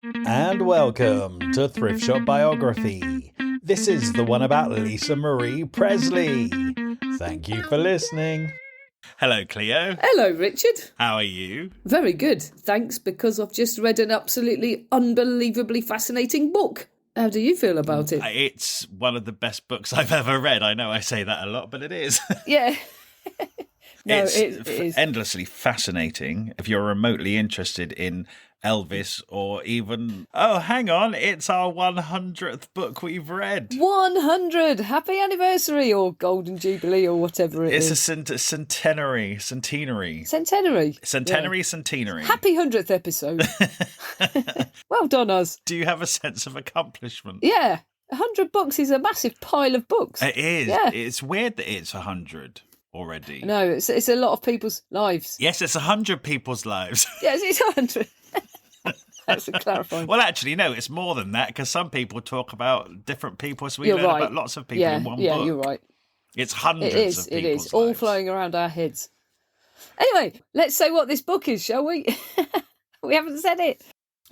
And welcome to Thrift Shop Biography. This is the one about Lisa Marie Presley. Thank you for listening. Hello, Cleo. Hello, Richard. How are you? Very good, thanks, because I've just read an absolutely unbelievably fascinating book. How do you feel about it? It's one of the best books I've ever read. I know I say that a lot, but it is. Yeah. No, It's it is endlessly fascinating if you're remotely interested in Elvis or even... Oh, hang on, it's our 100th book we've read. 100! Happy anniversary or golden jubilee or whatever it is. It's a centenary. Centenary. Centenary. Happy 100th episode. Well done, us. Do you have a sense of accomplishment? Yeah. 100 books is a massive pile of books. It is. Yeah. It's weird that it's 100 already. No, it's a lot of people's lives. Yes, it's 100 people's lives. Yes, it's 100. That's a clarifying. Well, actually, no, it's more than that because some people talk about different people, so we You're learn right. about lots of people in one book. Yeah, you're right. It's hundreds of people's It is. All lives. flowing around our heads. Anyway, let's say what this book is, shall we? We haven't said it.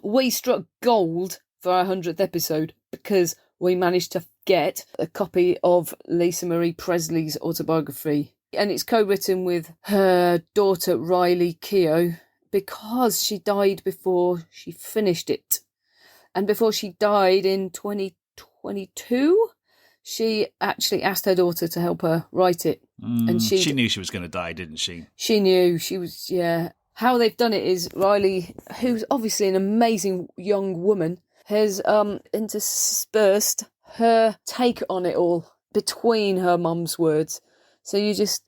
We struck gold for our 100th episode because we managed to get a copy of Lisa Marie Presley's autobiography. And it's co-written with her daughter, Riley Keough, because she died before she finished it. And before she died in 2022, she actually asked her daughter to help her write it. And she knew she was going to die, didn't she? She knew. She was, yeah. How they've done it is Riley, who's obviously an amazing young woman, has interspersed her take on it all between her mum's words. So you just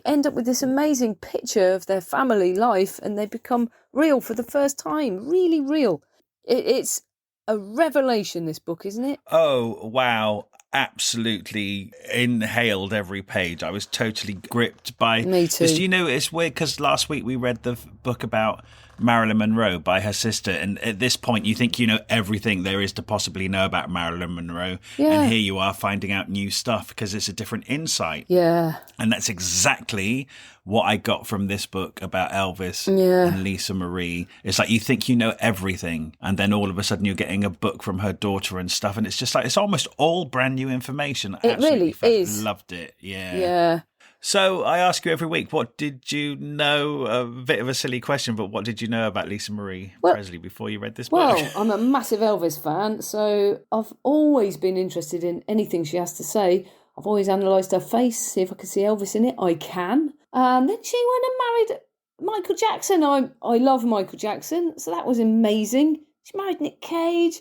end up with this amazing picture of their family life, and they become real for the first time. Really real. It's a revelation, this book, isn't it? Oh, wow. Absolutely inhaled every page. I was totally gripped by... Me too. Because, you know, it's weird because last week we read the book about Marilyn Monroe by her sister, and at this point you think you know everything there is to possibly know about Marilyn Monroe, Yeah. and here you are finding out new stuff because it's a different insight. Yeah. And that's exactly what I got from this book about Elvis and Lisa Marie. It's like you think you know everything, and then all of a sudden you're getting a book from her daughter and stuff, and it's just like it's almost all brand new information. It really is. Loved it. Yeah. Yeah. So I ask you every week, what did you know? A bit of a silly question, but what did you know about Lisa Marie Presley before you read this book? Well, I'm a massive Elvis fan, so I've always been interested in anything she has to say. I've always analysed her face, see if I can see Elvis in it. I can. Then she went and married Michael Jackson. I love Michael Jackson, so that was amazing. She married Nick Cage.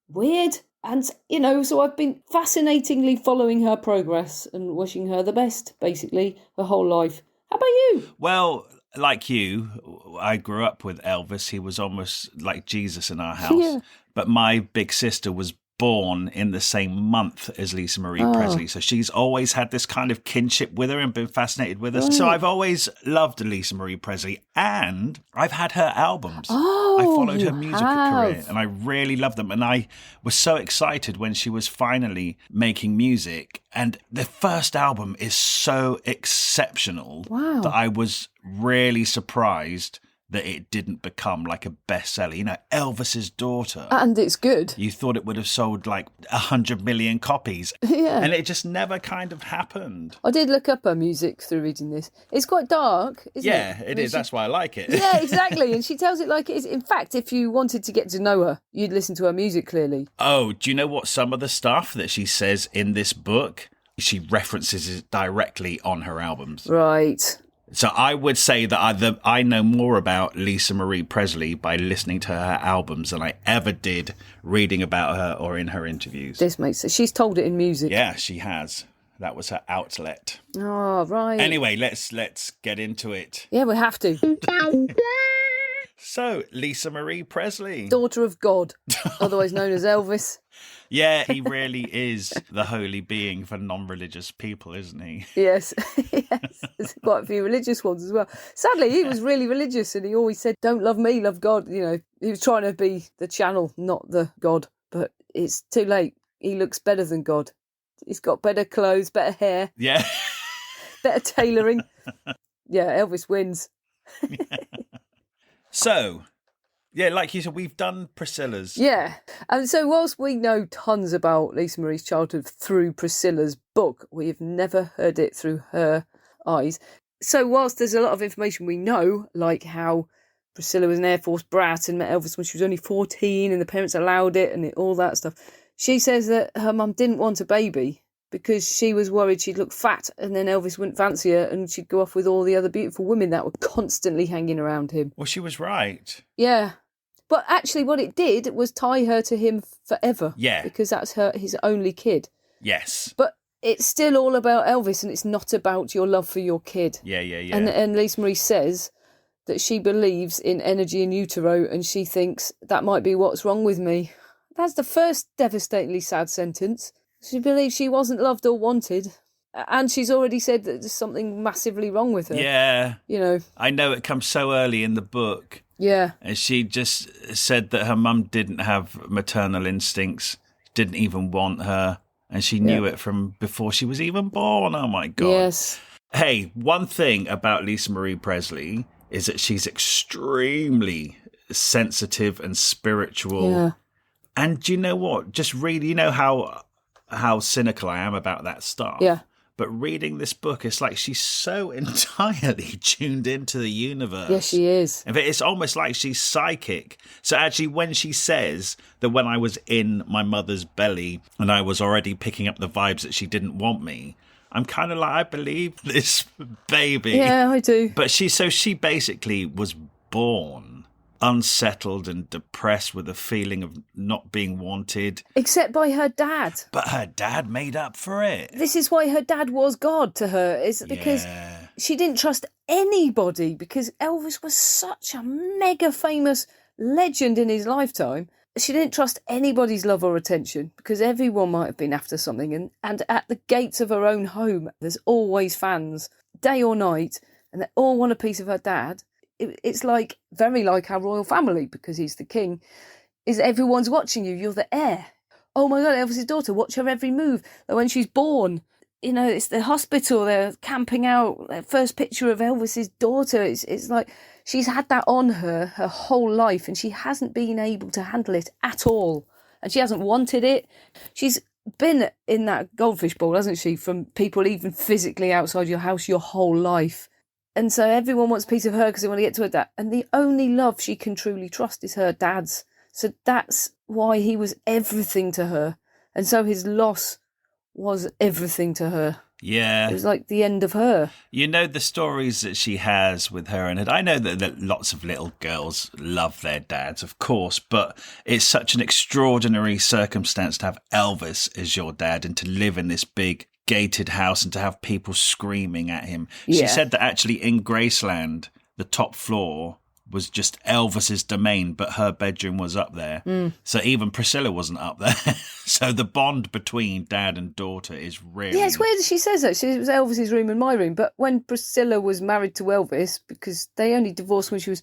Weird. And, you know, so I've been fascinatingly following her progress and wishing her the best, basically, her whole life. How about you? Well, like you, I grew up with Elvis. He was almost like Jesus in our house. Yeah. But my big sister was born in the same month as Lisa Marie Presley. So she's always had this kind of kinship with her and been fascinated with her. Right. So I've always loved Lisa Marie Presley, and I've had her albums. Oh, I followed you her music have. career and I really loved them. And I was so excited when she was finally making music. And the first album is so exceptional that I was really surprised that it didn't become like a bestseller. You know, Elvis's daughter. And it's good. You thought it would have sold like 100 million copies. Yeah. And it just never kind of happened. I did look up her music through reading this. It's quite dark, isn't it? Yeah, it is. That's why I like it. Yeah, exactly. And she tells it like it is. In fact, if you wanted to get to know her, you'd listen to her music, clearly. Oh, do you know what some of the stuff that she says in this book? She references it directly on her albums. Right. So I would say that I know more about Lisa Marie Presley by listening to her albums than I ever did reading about her or in her interviews. This makes sense. She's told it in music. Yeah, she has. That was her outlet. Oh, right. Anyway, let's get into it. Yeah, we have to. So, Lisa Marie Presley. Daughter of God, otherwise known as Elvis. Yeah, he really is the holy being for non-religious people, isn't he? Yes, yes. There's quite a few religious ones as well. Sadly, he was really religious and he always said, don't love me, love God. You know, he was trying to be the channel, not the God. But it's too late. He looks better than God. He's got better clothes, better hair. Yeah. Better tailoring. Yeah, Elvis wins. So, Yeah, like you said, we've done Priscilla's. Yeah. And so whilst we know tons about Lisa Marie's childhood through Priscilla's book, we have never heard it through her eyes. So whilst there's a lot of information we know, like how Priscilla was an Air Force brat and met Elvis when she was only 14 and the parents allowed it and all that stuff, she says that her mum didn't want a baby because she was worried she'd look fat and then Elvis wouldn't fancy her and she'd go off with all the other beautiful women that were constantly hanging around him. Well, she was right. Yeah. But actually what it did was tie her to him forever. Yeah. Because that's his only kid. Yes. But it's still all about Elvis and it's not about your love for your kid. Yeah. And Lisa Marie says that she believes in energy in utero and she thinks that might be what's wrong with me. That's the first devastatingly sad sentence. She believes she wasn't loved or wanted. And she's already said that there's something massively wrong with her. Yeah. You know. I know it comes so early in the book. Yeah. And she just said that her mum didn't have maternal instincts, didn't even want her. And she knew it from before she was even born. Oh, my God. Yes. Hey, one thing about Lisa Marie Presley is that she's extremely sensitive and spiritual. Yeah. And do you know what? Just read, you know how cynical I am about that stuff. Yeah. But reading this book, it's like she's so entirely tuned into the universe. Yes, she is. In fact, it's almost like she's psychic. So actually, when she says that when I was in my mother's belly and I was already picking up the vibes that she didn't want me, I'm kind of like, I believe this baby. Yeah, I do. But she basically was born unsettled and depressed with a feeling of not being wanted. Except by her dad. But her dad made up for it. This is why her dad was God to her, is because she didn't trust anybody because Elvis was such a mega famous legend in his lifetime. She didn't trust anybody's love or attention because everyone might have been after something. And at the gates of her own home, there's always fans, day or night, and they all want a piece of her dad. It's like very like our royal family because he's the king. Is everyone's watching you? You're the heir. Oh my God, Elvis's daughter, watch her every move. Like when she's born, you know, it's the hospital. They're camping out. Their first picture of Elvis's daughter. It's like she's had that on her whole life, and she hasn't been able to handle it at all. And she hasn't wanted it. She's been in that goldfish bowl, hasn't she? From people even physically outside your house your whole life. And so everyone wants a piece of her because they want to get to her dad. And the only love she can truly trust is her dad's. So that's why he was everything to her. And so his loss was everything to her. Yeah. It was like the end of her. You know, the stories that she has with her and it. I know that lots of little girls love their dads, of course, but it's such an extraordinary circumstance to have Elvis as your dad and to live in this big gated house and to have people screaming at him. She said that actually in Graceland, the top floor was just Elvis's domain, but her bedroom was up there. So even Priscilla wasn't up there. So the bond between dad and daughter is really... Yeah, it's weird that she says that. It was Elvis's room and my room. But when Priscilla was married to Elvis, because they only divorced when she was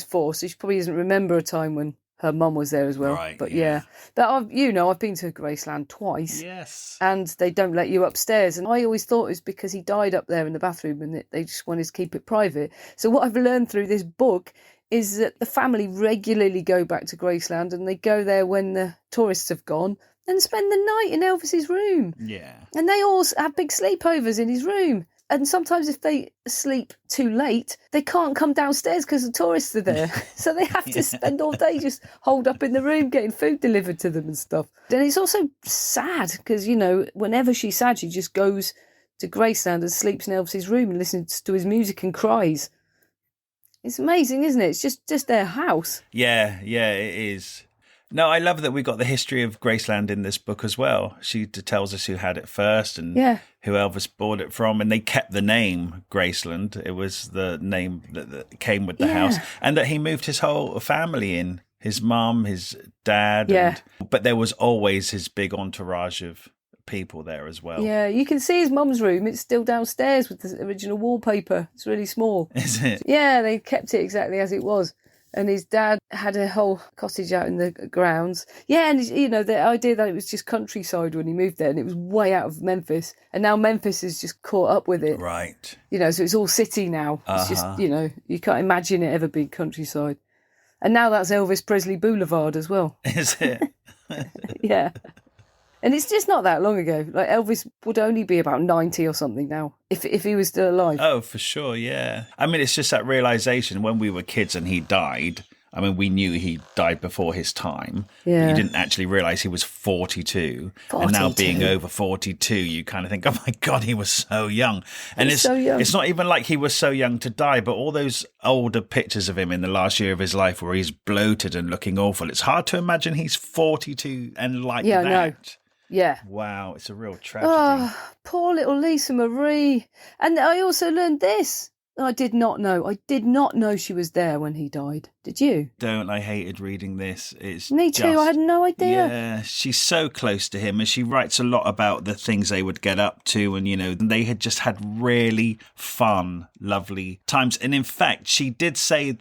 4, so she probably doesn't remember a time when her mum was there as well. Right, but yeah. But I've been to Graceland twice. Yes. And they don't let you upstairs. And I always thought it was because he died up there in the bathroom and they just wanted to keep it private. So what I've learned through this book is that the family regularly go back to Graceland and they go there when the tourists have gone and spend the night in Elvis's room. Yeah. And they all have big sleepovers in his room. And sometimes if they sleep too late, they can't come downstairs because the tourists are there. So they have to spend all day just holed up in the room getting food delivered to them and stuff. And it's also sad because, you know, whenever she's sad, she just goes to Graceland and sleeps in Elvis's room and listens to his music and cries. It's amazing, isn't it? It's just their house. Yeah, it is. No, I love that we got the history of Graceland in this book as well. She tells us who had it first and who Elvis bought it from, and they kept the name Graceland. It was the name that came with the house, and that he moved his whole family in, his mum, his dad. Yeah. But there was always his big entourage of people there as well. Yeah, you can see his mum's room. It's still downstairs with the original wallpaper. It's really small. Is it? Yeah, they kept it exactly as it was. And his dad had a whole cottage out in the grounds. Yeah, and, you know, the idea that it was just countryside when he moved there and it was way out of Memphis. And now Memphis is just caught up with it. Right. You know, so it's all city now. It's just, you know, you can't imagine it ever being countryside. And now that's Elvis Presley Boulevard as well. Is it? Yeah. And it's just not that long ago. Like, Elvis would only be about 90 or something now, if he was still alive. Oh, for sure, yeah. I mean, it's just that realisation when we were kids and he died. I mean, we knew he died before his time. Yeah. But you didn't actually realise he was 42. And now being over 42, you kind of think, oh my God, he was so young. And it's so young. It's not even like he was so young to die, but all those older pictures of him in the last year of his life where he's bloated and looking awful. It's hard to imagine he's 42 and like that. No. Yeah. Wow, it's a real tragedy. Oh, poor little Lisa Marie. And I also learned this. I did not know. I did not know she was there when he died. Did you? I hated reading this. It's Me too. I had no idea. Yeah, she's so close to him, and she writes a lot about the things they would get up to, and, you know, they had just had really fun, lovely times. And in fact, she did say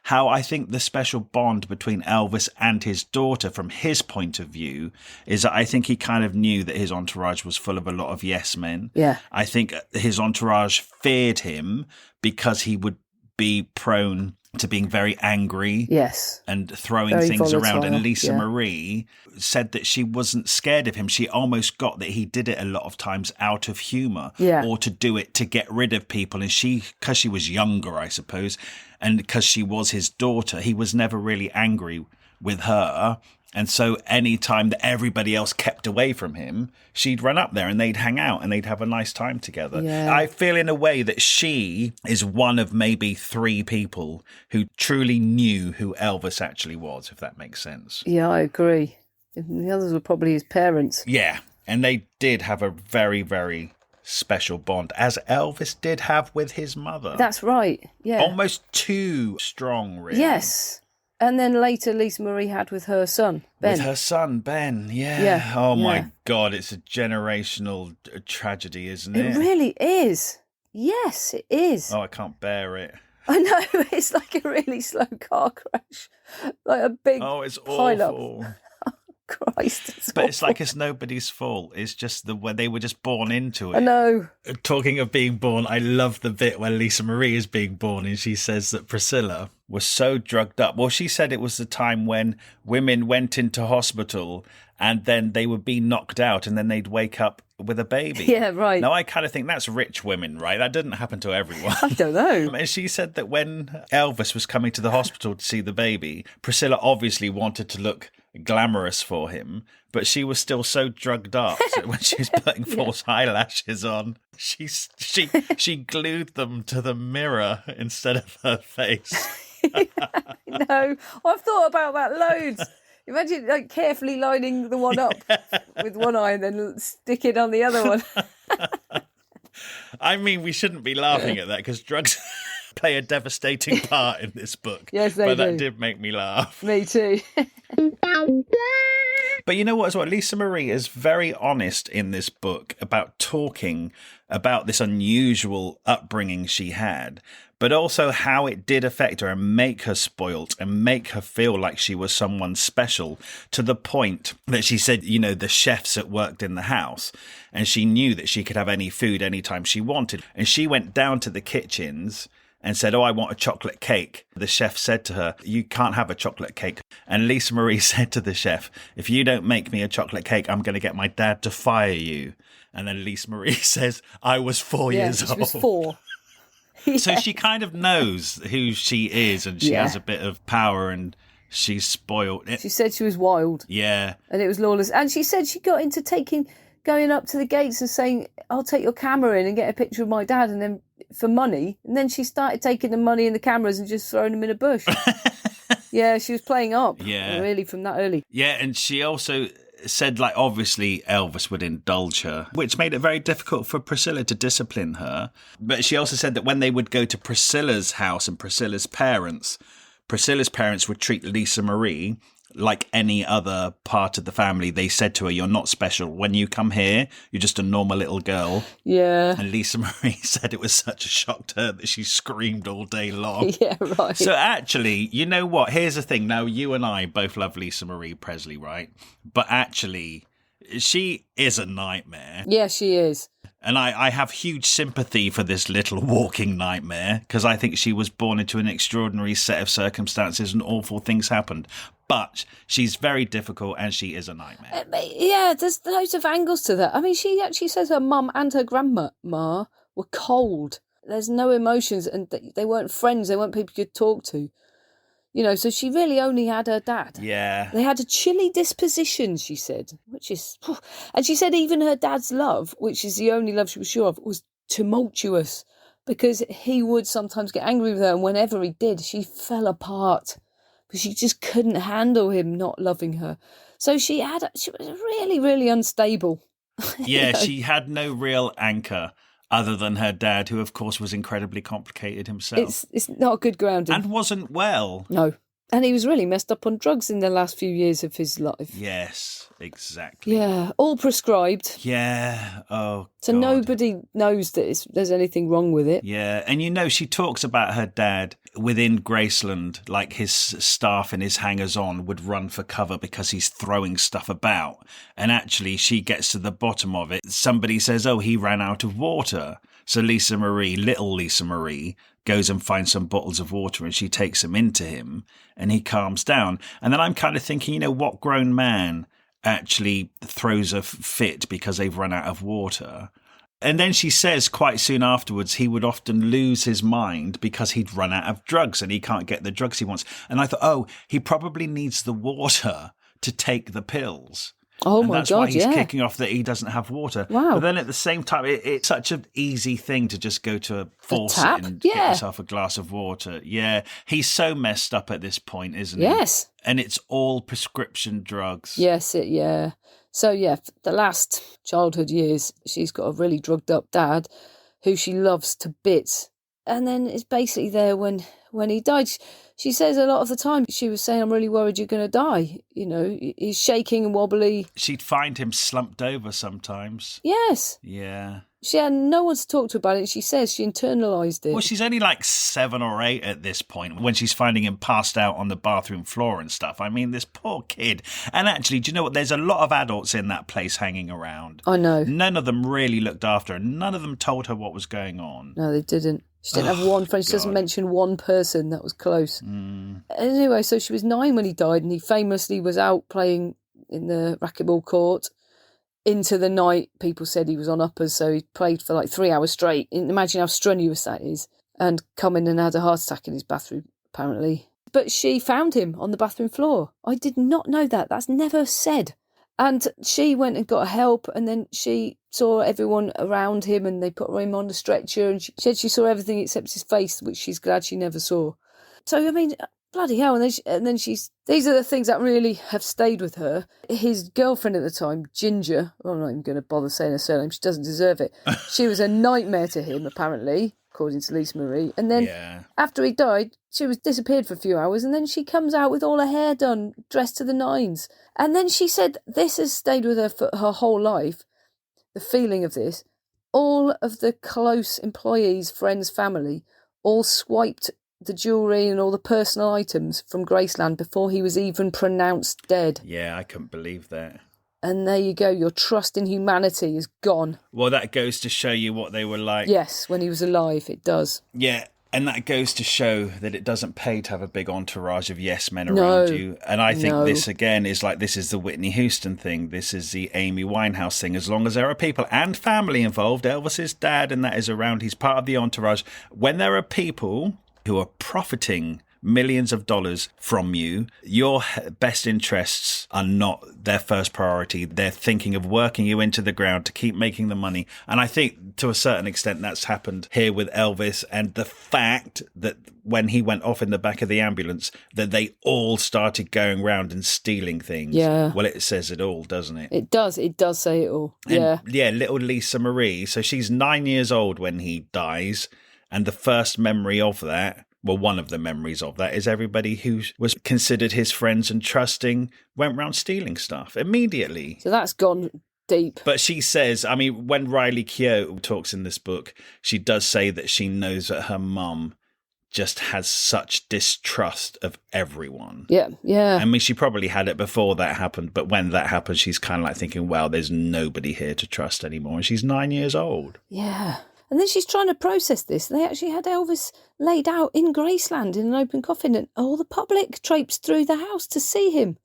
how I think the special bond between Elvis and his daughter, from his point of view, is that I think he kind of knew that his entourage was full of a lot of yes men. Yeah. I think his entourage feared him because he would be prone to being very angry, yes, and throwing very things volatile, around. And Lisa Marie said that she wasn't scared of him. She almost got that he did it a lot of times out of humour, or to do it to get rid of people. And she, because she was younger, I suppose, and because she was his daughter, he was never really angry with her. And so any time that everybody else kept away from him, she'd run up there and they'd hang out and they'd have a nice time together. Yeah. I feel in a way that she is one of maybe 3 people who truly knew who Elvis actually was, if that makes sense. Yeah, I agree. The others were probably his parents. Yeah, and they did have a very, very special bond, as Elvis did have with his mother. That's right, yeah. Almost too strong, really. Yes. And then later, Lisa Marie had with her son, Ben. With her son, Ben, yeah. Oh, my God, it's a generational tragedy, isn't it? It really is. Yes, it is. Oh, I can't bear it. I know, it's like a really slow car crash. Like a big it's pile-up. awful. Christ, But it's like it's nobody's fault. It's just the way they were just born into it. I know. Talking of being born, I love the bit where Lisa Marie is being born and she says that Priscilla was so drugged up. Well, she said it was the time when women went into hospital and then they would be knocked out and then they'd wake up with a baby. Yeah, right. Now, I kind of think that's rich women, right? That didn't happen to everyone. I don't know. And she said that when Elvis was coming to the hospital to see the baby, Priscilla obviously wanted to look glamorous for him, but she was still so drugged up that when she was putting false eyelashes on, she glued them to the mirror instead of her face. No, I've thought about that loads. Imagine like carefully lining the one up with one eye and then stick it on the other one. I mean, we shouldn't be laughing at that because drugs play a devastating part in this book. Yes, they do. But that did make me laugh. Me too. But you know what as well? Lisa Marie is very honest in this book about talking about this unusual upbringing she had, but also how it did affect her and make her spoilt and make her feel like she was someone special, to the point that she said, you know, the chefs that worked in the house, and she knew that she could have any food anytime she wanted. And she went down to the kitchens and said, oh, I want a chocolate cake. The chef said to her, you can't have a chocolate cake. And Lisa Marie said to the chef, if you don't make me a chocolate cake, I'm going to get my dad to fire you. And then Lisa Marie says, I was 4 years old. She was 4. So she kind of knows who she is, and she has a bit of power, and she's spoiled. She said she was wild. Yeah. And it was lawless. And she said she got into going up to the gates and saying, I'll take your camera in and get a picture of my dad, and then for money. And then she started taking the money and the cameras and just throwing them in a bush. Yeah, she was playing up. Yeah. Really, from that early. Yeah, and she also said, like, obviously Elvis would indulge her, which made it very difficult for Priscilla to discipline her. But she also said that when they would go to Priscilla's house and Priscilla's parents would treat Lisa Marie like any other part of the family. They said to her, you're not special. When you come here, you're just a normal little girl. Yeah. And Lisa Marie said it was such a shock to her that she screamed all day long. Yeah, right. So actually, you know what? Here's the thing. Now, you and I both love Lisa Marie Presley, right? But actually, she is a nightmare. Yeah, she is. And I have huge sympathy for this little walking nightmare, because I think she was born into an extraordinary set of circumstances and awful things happened. But she's very difficult and she is a nightmare. Yeah, there's loads of angles to that. I mean, she actually says her mum and her grandma were cold. There's no emotions, and they weren't friends. They weren't people you could talk to. So she really only had her dad. Yeah. They had a chilly disposition, she said, which is... And she said even her dad's love, which is the only love she was sure of, was tumultuous, because he would sometimes get angry with her, and whenever he did, she fell apart because she just couldn't handle him not loving her. So she was really, really unstable. Yeah, she had no real anchor other than her dad, who, of course, was incredibly complicated himself. It's not a good grounding. And wasn't well. No. And he was really messed up on drugs in the last few years of his life. Yes, exactly. Yeah, all prescribed. Yeah, oh, So God. Nobody knows that there's anything wrong with it. Yeah, and she talks about her dad within Graceland, like his staff and his hangers-on would run for cover because he's throwing stuff about. And actually, she gets to the bottom of it. Somebody says, oh, he ran out of water. So little Lisa Marie, goes and finds some bottles of water and she takes them into him and he calms down. And then I'm kind of thinking, what grown man actually throws a fit because they've run out of water? And then she says quite soon afterwards he would often lose his mind because he'd run out of drugs and he can't get the drugs he wants. And I thought, oh, he probably needs the water to take the pills. Oh, and my that's God, why he's yeah. kicking off that he doesn't have water. Wow. But then at the same time, it's such an easy thing to just go to a faucet tap? and Yeah. get yourself a glass of water. Yeah, he's so messed up at this point, isn't he? Yes. And it's all prescription drugs. Yes, yeah. So, yeah, the last childhood years, she's got a really drugged up dad who she loves to bits. And then is basically there when he died. She says a lot of the time, she was saying, I'm really worried you're going to die. He's shaking and wobbly. She'd find him slumped over sometimes. Yes. Yeah. She had no one to talk to about it. She says she internalised it. Well, she's only like 7 or 8 at this point when she's finding him passed out on the bathroom floor and stuff. I mean, this poor kid. And actually, do you know what? There's a lot of adults in that place hanging around. I know. None of them really looked after her. None of them told her what was going on. No, they didn't. She didn't have one friend. She doesn't mention one person that was close. Anyway, so she was 9 when he died, and he famously was out playing in the racquetball court into the night. People said he was on uppers, so he played for like 3 hours straight. Imagine how strenuous that is. And come in and had a heart attack in his bathroom, apparently. But she found him on the bathroom floor. I did not know that. That's never said. And she went and got help, and then she saw everyone around him and they put him on the stretcher, and she said she saw everything except his face, which she's glad she never saw. So, I mean, bloody hell. And then these are the things that really have stayed with her. His girlfriend at the time, Ginger, I'm not even going to bother saying her surname, she doesn't deserve it. She was a nightmare to him, apparently, according to Lisa Marie. And then after he died, she was disappeared for a few hours, and then she comes out with all her hair done, dressed to the nines. And then she said this has stayed with her for her whole life, the feeling of this. All of the close employees, friends, family, all swiped the jewellery and all the personal items from Graceland before he was even pronounced dead. Yeah, I couldn't believe that. And there you go, your trust in humanity is gone. Well, that goes to show you what they were like. Yes, when he was alive, it does. Yeah, and that goes to show that it doesn't pay to have a big entourage of yes men around you. And I think this, again, is like, this is the Whitney Houston thing. This is the Amy Winehouse thing. As long as there are people and family involved, Elvis's dad and that is around, he's part of the entourage. When there are people who are profiting millions of dollars from you, your best interests are not their first priority. They're thinking of working you into the ground to keep making the money. And I think to a certain extent that's happened here with Elvis, and the fact that when he went off in the back of the ambulance, that they all started going around and stealing things. Yeah. Well, it says it all, doesn't it? It does say it all. And, yeah, little Lisa Marie. So she's 9 years old when he dies. And the first memory of that, well, one of the memories of that is everybody who was considered his friends and trusting went round stealing stuff immediately. So that's gone deep. But she says, I mean, when Riley Keough talks in this book, she does say that she knows that her mum just has such distrust of everyone. Yeah, yeah. I mean, she probably had it before that happened, but when that happened, she's kind of like thinking, well, there's nobody here to trust anymore. And she's 9 years old. Yeah. And then she's trying to process this. They actually had Elvis laid out in Graceland in an open coffin, and all the public traipsed through the house to see him.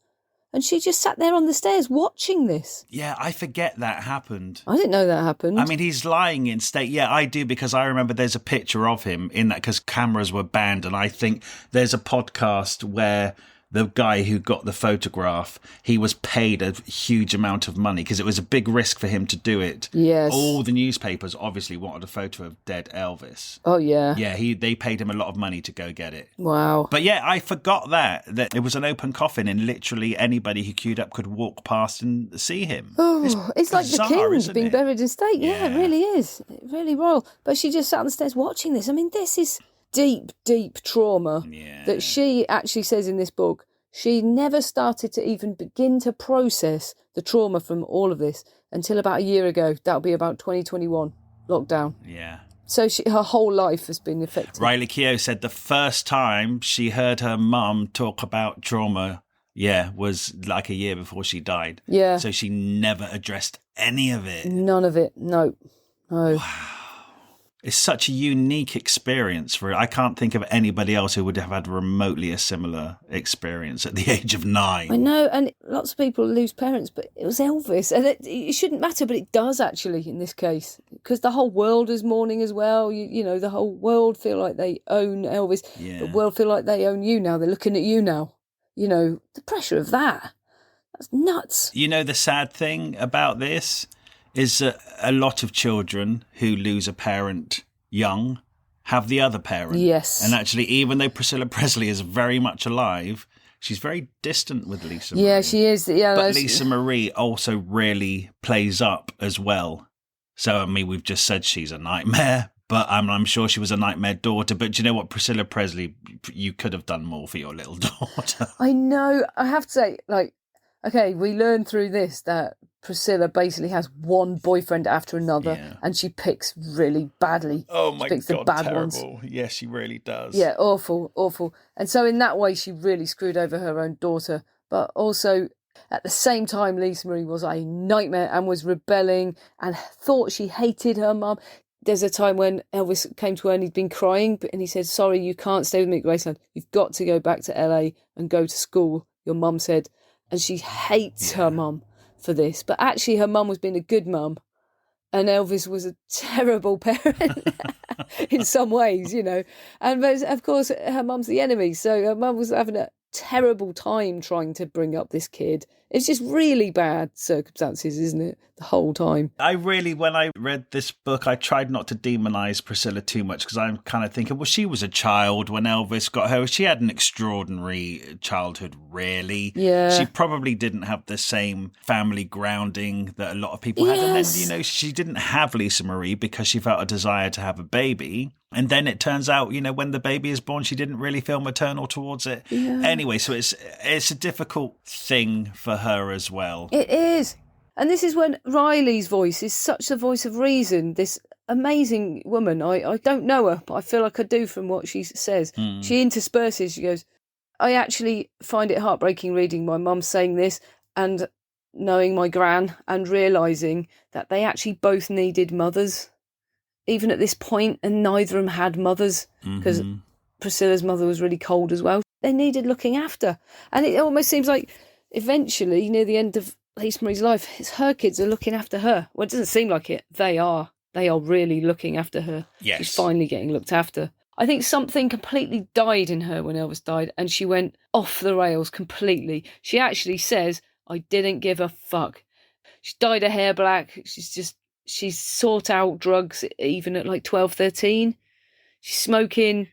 And she just sat there on the stairs watching this. Yeah, I forget that happened. I didn't know that happened. I mean, he's lying in state. Yeah, I do, because I remember there's a picture of him in that, because cameras were banned. And I think there's a podcast where the guy who got the photograph, he was paid a huge amount of money because it was a big risk for him to do it. Yes. All the newspapers obviously wanted a photo of dead Elvis. Oh, yeah. Yeah, they paid him a lot of money to go get it. Wow. But yeah, I forgot that it was an open coffin and literally anybody who queued up could walk past and see him. Oh, it's like the king being buried in state. Yeah, it really is. Really royal. But she just sat on the stairs watching this. I mean, this is deep, deep trauma that she actually says in this book. She never started to even begin to process the trauma from all of this until about a year ago. That'll be about 2021 lockdown. Yeah. So her whole life has been affected. Riley Keough said the first time she heard her mum talk about trauma, was like a year before she died. Yeah. So she never addressed any of it. None of it. No. Wow. It's such a unique experience for it. I can't think of anybody else who would have had remotely a similar experience at the age of 9. I know, and lots of people lose parents, but it was Elvis. And it shouldn't matter, but it does actually in this case, because the whole world is mourning as well. You know, the whole world feel like they own Elvis. Yeah. The world feel like they own you now. They're looking at you now. You know, the pressure of that. That's nuts. You know, the sad thing about this is that a lot of children who lose a parent young have the other parent. Yes. And actually, even though Priscilla Presley is very much alive, she's very distant with Lisa Marie. Yeah, she is. Yeah, but Lisa Marie also really plays up as well. So, I mean, we've just said she's a nightmare, but I'm sure she was a nightmare daughter. But do you know what, Priscilla Presley, you could have done more for your little daughter. I know. I have to say, okay, we learned through this that Priscilla basically has one boyfriend after another, and she picks really badly. Oh my God, the bad terrible. Ones. Yes, she really does. Yeah, awful, awful. And so in that way, she really screwed over her own daughter. But also, at the same time, Lisa Marie was a nightmare and was rebelling and thought she hated her mum. There's a time when Elvis came to her and he'd been crying, and he said, sorry, you can't stay with me at Graceland. You've got to go back to LA and go to school, your mum said. And she hates her mum for this. But actually her mum was being a good mum. And Elvis was a terrible parent in some ways, you know. And of course her mum's the enemy. So her mum was having a terrible time trying to bring up this kid. It's just really bad circumstances, isn't it? The whole time. When I read this book, I tried not to demonize Priscilla too much because I'm kind of thinking, well, she was a child when Elvis got her. She had an extraordinary childhood, really. Yeah. She probably didn't have the same family grounding that a lot of people had. And then, you know, she didn't have Lisa Marie because she felt a desire to have a baby. And then it turns out, you know, when the baby is born, she didn't really feel maternal towards it. Yeah. Anyway, so it's a difficult thing for her as well. It is. And this is when Riley's voice is such a voice of reason. This amazing woman, I don't know her, but I feel like I do from what she says. She intersperses, she goes, I actually find it heartbreaking reading my mum saying this and knowing my gran and realising that they actually both needed mothers, even at this point, and neither of them had mothers because Priscilla's mother was really cold as well. They needed looking after. And it almost seems like eventually, near the end of Lisa Marie's life, it's her kids are looking after her. Well, it doesn't seem like it. They are. They are really looking after her. Yes. She's finally getting looked after. I think something completely died in her when Elvis died, and she went off the rails completely. She actually says, I didn't give a fuck. She dyed her hair black. She's sought out drugs even at like 12, 13. She's smoking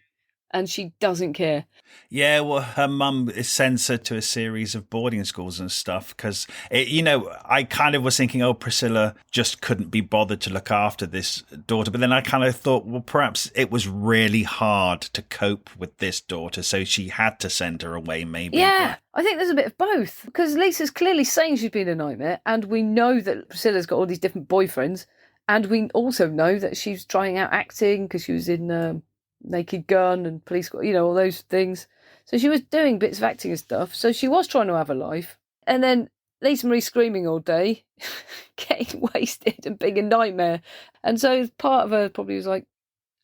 and she doesn't care. Yeah, well, her mum sends her to a series of boarding schools and stuff because, you know, I kind of was thinking, oh, Priscilla just couldn't be bothered to look after this daughter. But then I kind of thought, well, perhaps it was really hard to cope with this daughter, so she had to send her away maybe. Yeah, I think there's a bit of both because Lisa's clearly saying she's been a nightmare, and we know that Priscilla's got all these different boyfriends, and we also know that she's trying out acting because she was in Naked Gun and Police, all those things. So she was doing bits of acting and stuff. So she was trying to have a life. And then Lisa Marie screaming all day, getting wasted and being a nightmare. And so part of her probably was like,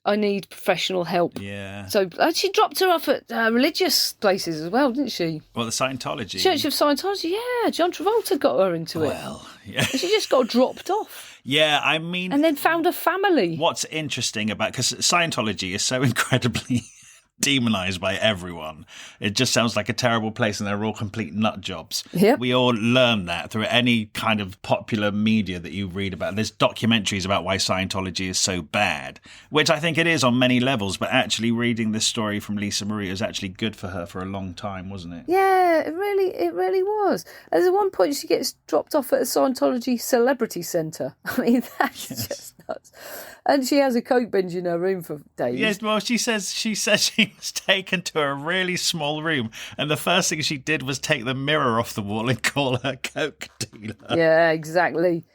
I need professional help. Yeah. So she dropped her off at religious places as well, didn't she? Well, the Scientology. Church of Scientology, yeah. John Travolta got her into it. Well, yeah. And she just got dropped off. Yeah, I mean... And then found a family. What's interesting about... Because Scientology is so incredibly demonized by everyone. It just sounds like a terrible place and they're all complete nut jobs. Yep. We all learn that through any kind of popular media that you read about. There's documentaries about why Scientology is so bad, which I think it is on many levels, but actually reading this story from Lisa Marie was actually good for her for a long time, wasn't it? Yeah, it really was. There's at one point she gets dropped off at a Scientology celebrity centre. I mean, that's just nuts. And she has a coke binge in her room for days. Yes, well, she says she was taken to a really small room, and the first thing she did was take the mirror off the wall and call her coke dealer. Yeah, exactly.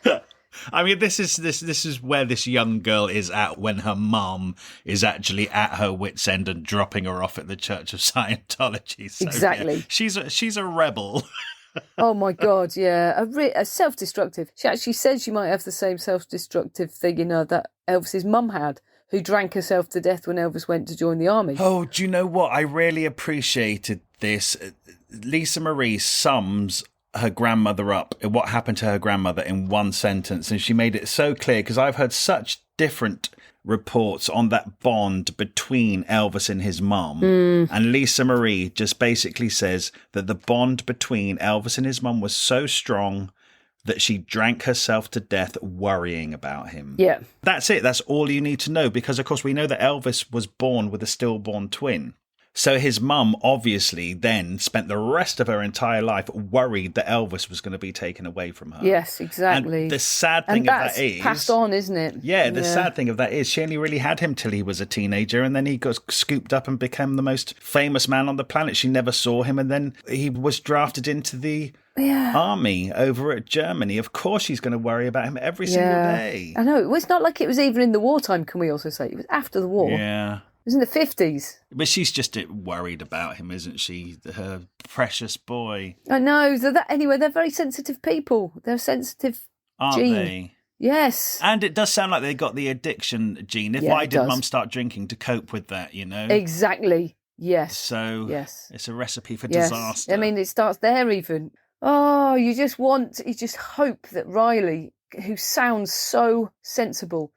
I mean, this is where this young girl is at when her mum is actually at her wit's end and dropping her off at the Church of Scientology. So, exactly. Yeah, she's a rebel. Oh my God, yeah, a self-destructive. She actually said she might have the same self-destructive thing that Elvis's mum had, who drank herself to death when Elvis went to join the army. Oh, do you know what? I really appreciated this. Lisa Marie sums her grandmother up, what happened to her grandmother in one sentence, and she made it so clear, because I've heard such different reports on that bond between Elvis and his mum. And Lisa Marie just basically says that the bond between Elvis and his mum was so strong that she drank herself to death worrying about him. Yeah. That's it. That's all you need to know, because, of course, we know that Elvis was born with a stillborn twin. So his mum obviously then spent the rest of her entire life worried that Elvis was going to be taken away from her. Yes, exactly. And the sad thing of that is... passed on, isn't it? Yeah, the sad thing of that is she only really had him till he was a teenager, and then he got scooped up and became the most famous man on the planet. She never saw him, and then he was drafted into the... army over at Germany. Of course she's going to worry about him every single day. I know. It's not like it was even in the wartime, can we also say? It was after the war. Yeah. It was in the 50s. But she's just worried about him, isn't she? Her precious boy. I know. Anyway, they're very sensitive people. They're sensitive Aren't gene. they? Yes. And it does sound like they got the addiction gene. Why did Mum start drinking? To cope with that, Exactly. Yes. So it's a recipe for disaster. I mean, it starts there even. Oh, you just hope that Riley, who sounds so sensible,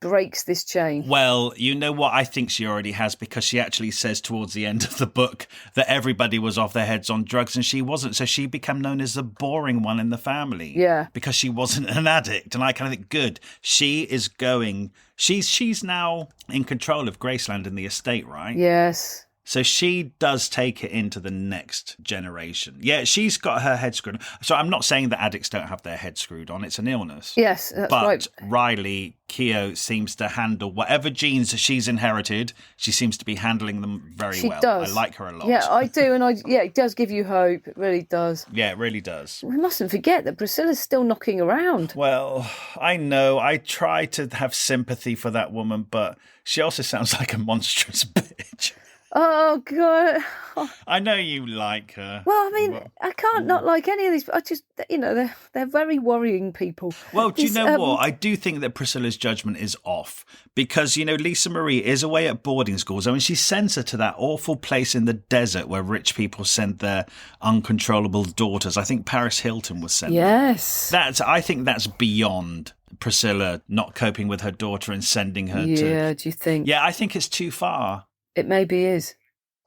breaks this chain. Well, you know what? I think she already has, because she actually says towards the end of the book that everybody was off their heads on drugs and she wasn't. So she became known as the boring one in the family. Yeah. Because she wasn't an addict. And I kind of think, good. She is going... She's now in control of Graceland and the estate, right? Yes. So she does take it into the next generation. Yeah, she's got her head screwed on. So I'm not saying that addicts don't have their head screwed on. It's an illness. Yes, that's right. But Riley Keough seems to handle whatever genes she's inherited. She seems to be handling them very well. She does. I like her a lot. Yeah, I do. And it does give you hope. It really does. Yeah, it really does. We mustn't forget that Priscilla's still knocking around. Well, I know. I try to have sympathy for that woman, but she also sounds like a monstrous bitch. Oh, God. I know you like her. Well, I mean, I can't not like any of these. I just, they're very worrying people. Well, do you know what? I do think that Priscilla's judgment is off because, Lisa Marie is away at boarding schools. I mean, she sends her to that awful place in the desert where rich people send their uncontrollable daughters. I think Paris Hilton was sent. Yes. I think that's beyond Priscilla not coping with her daughter and sending her to... Yeah, do you think? Yeah, I think it's too far. It maybe is.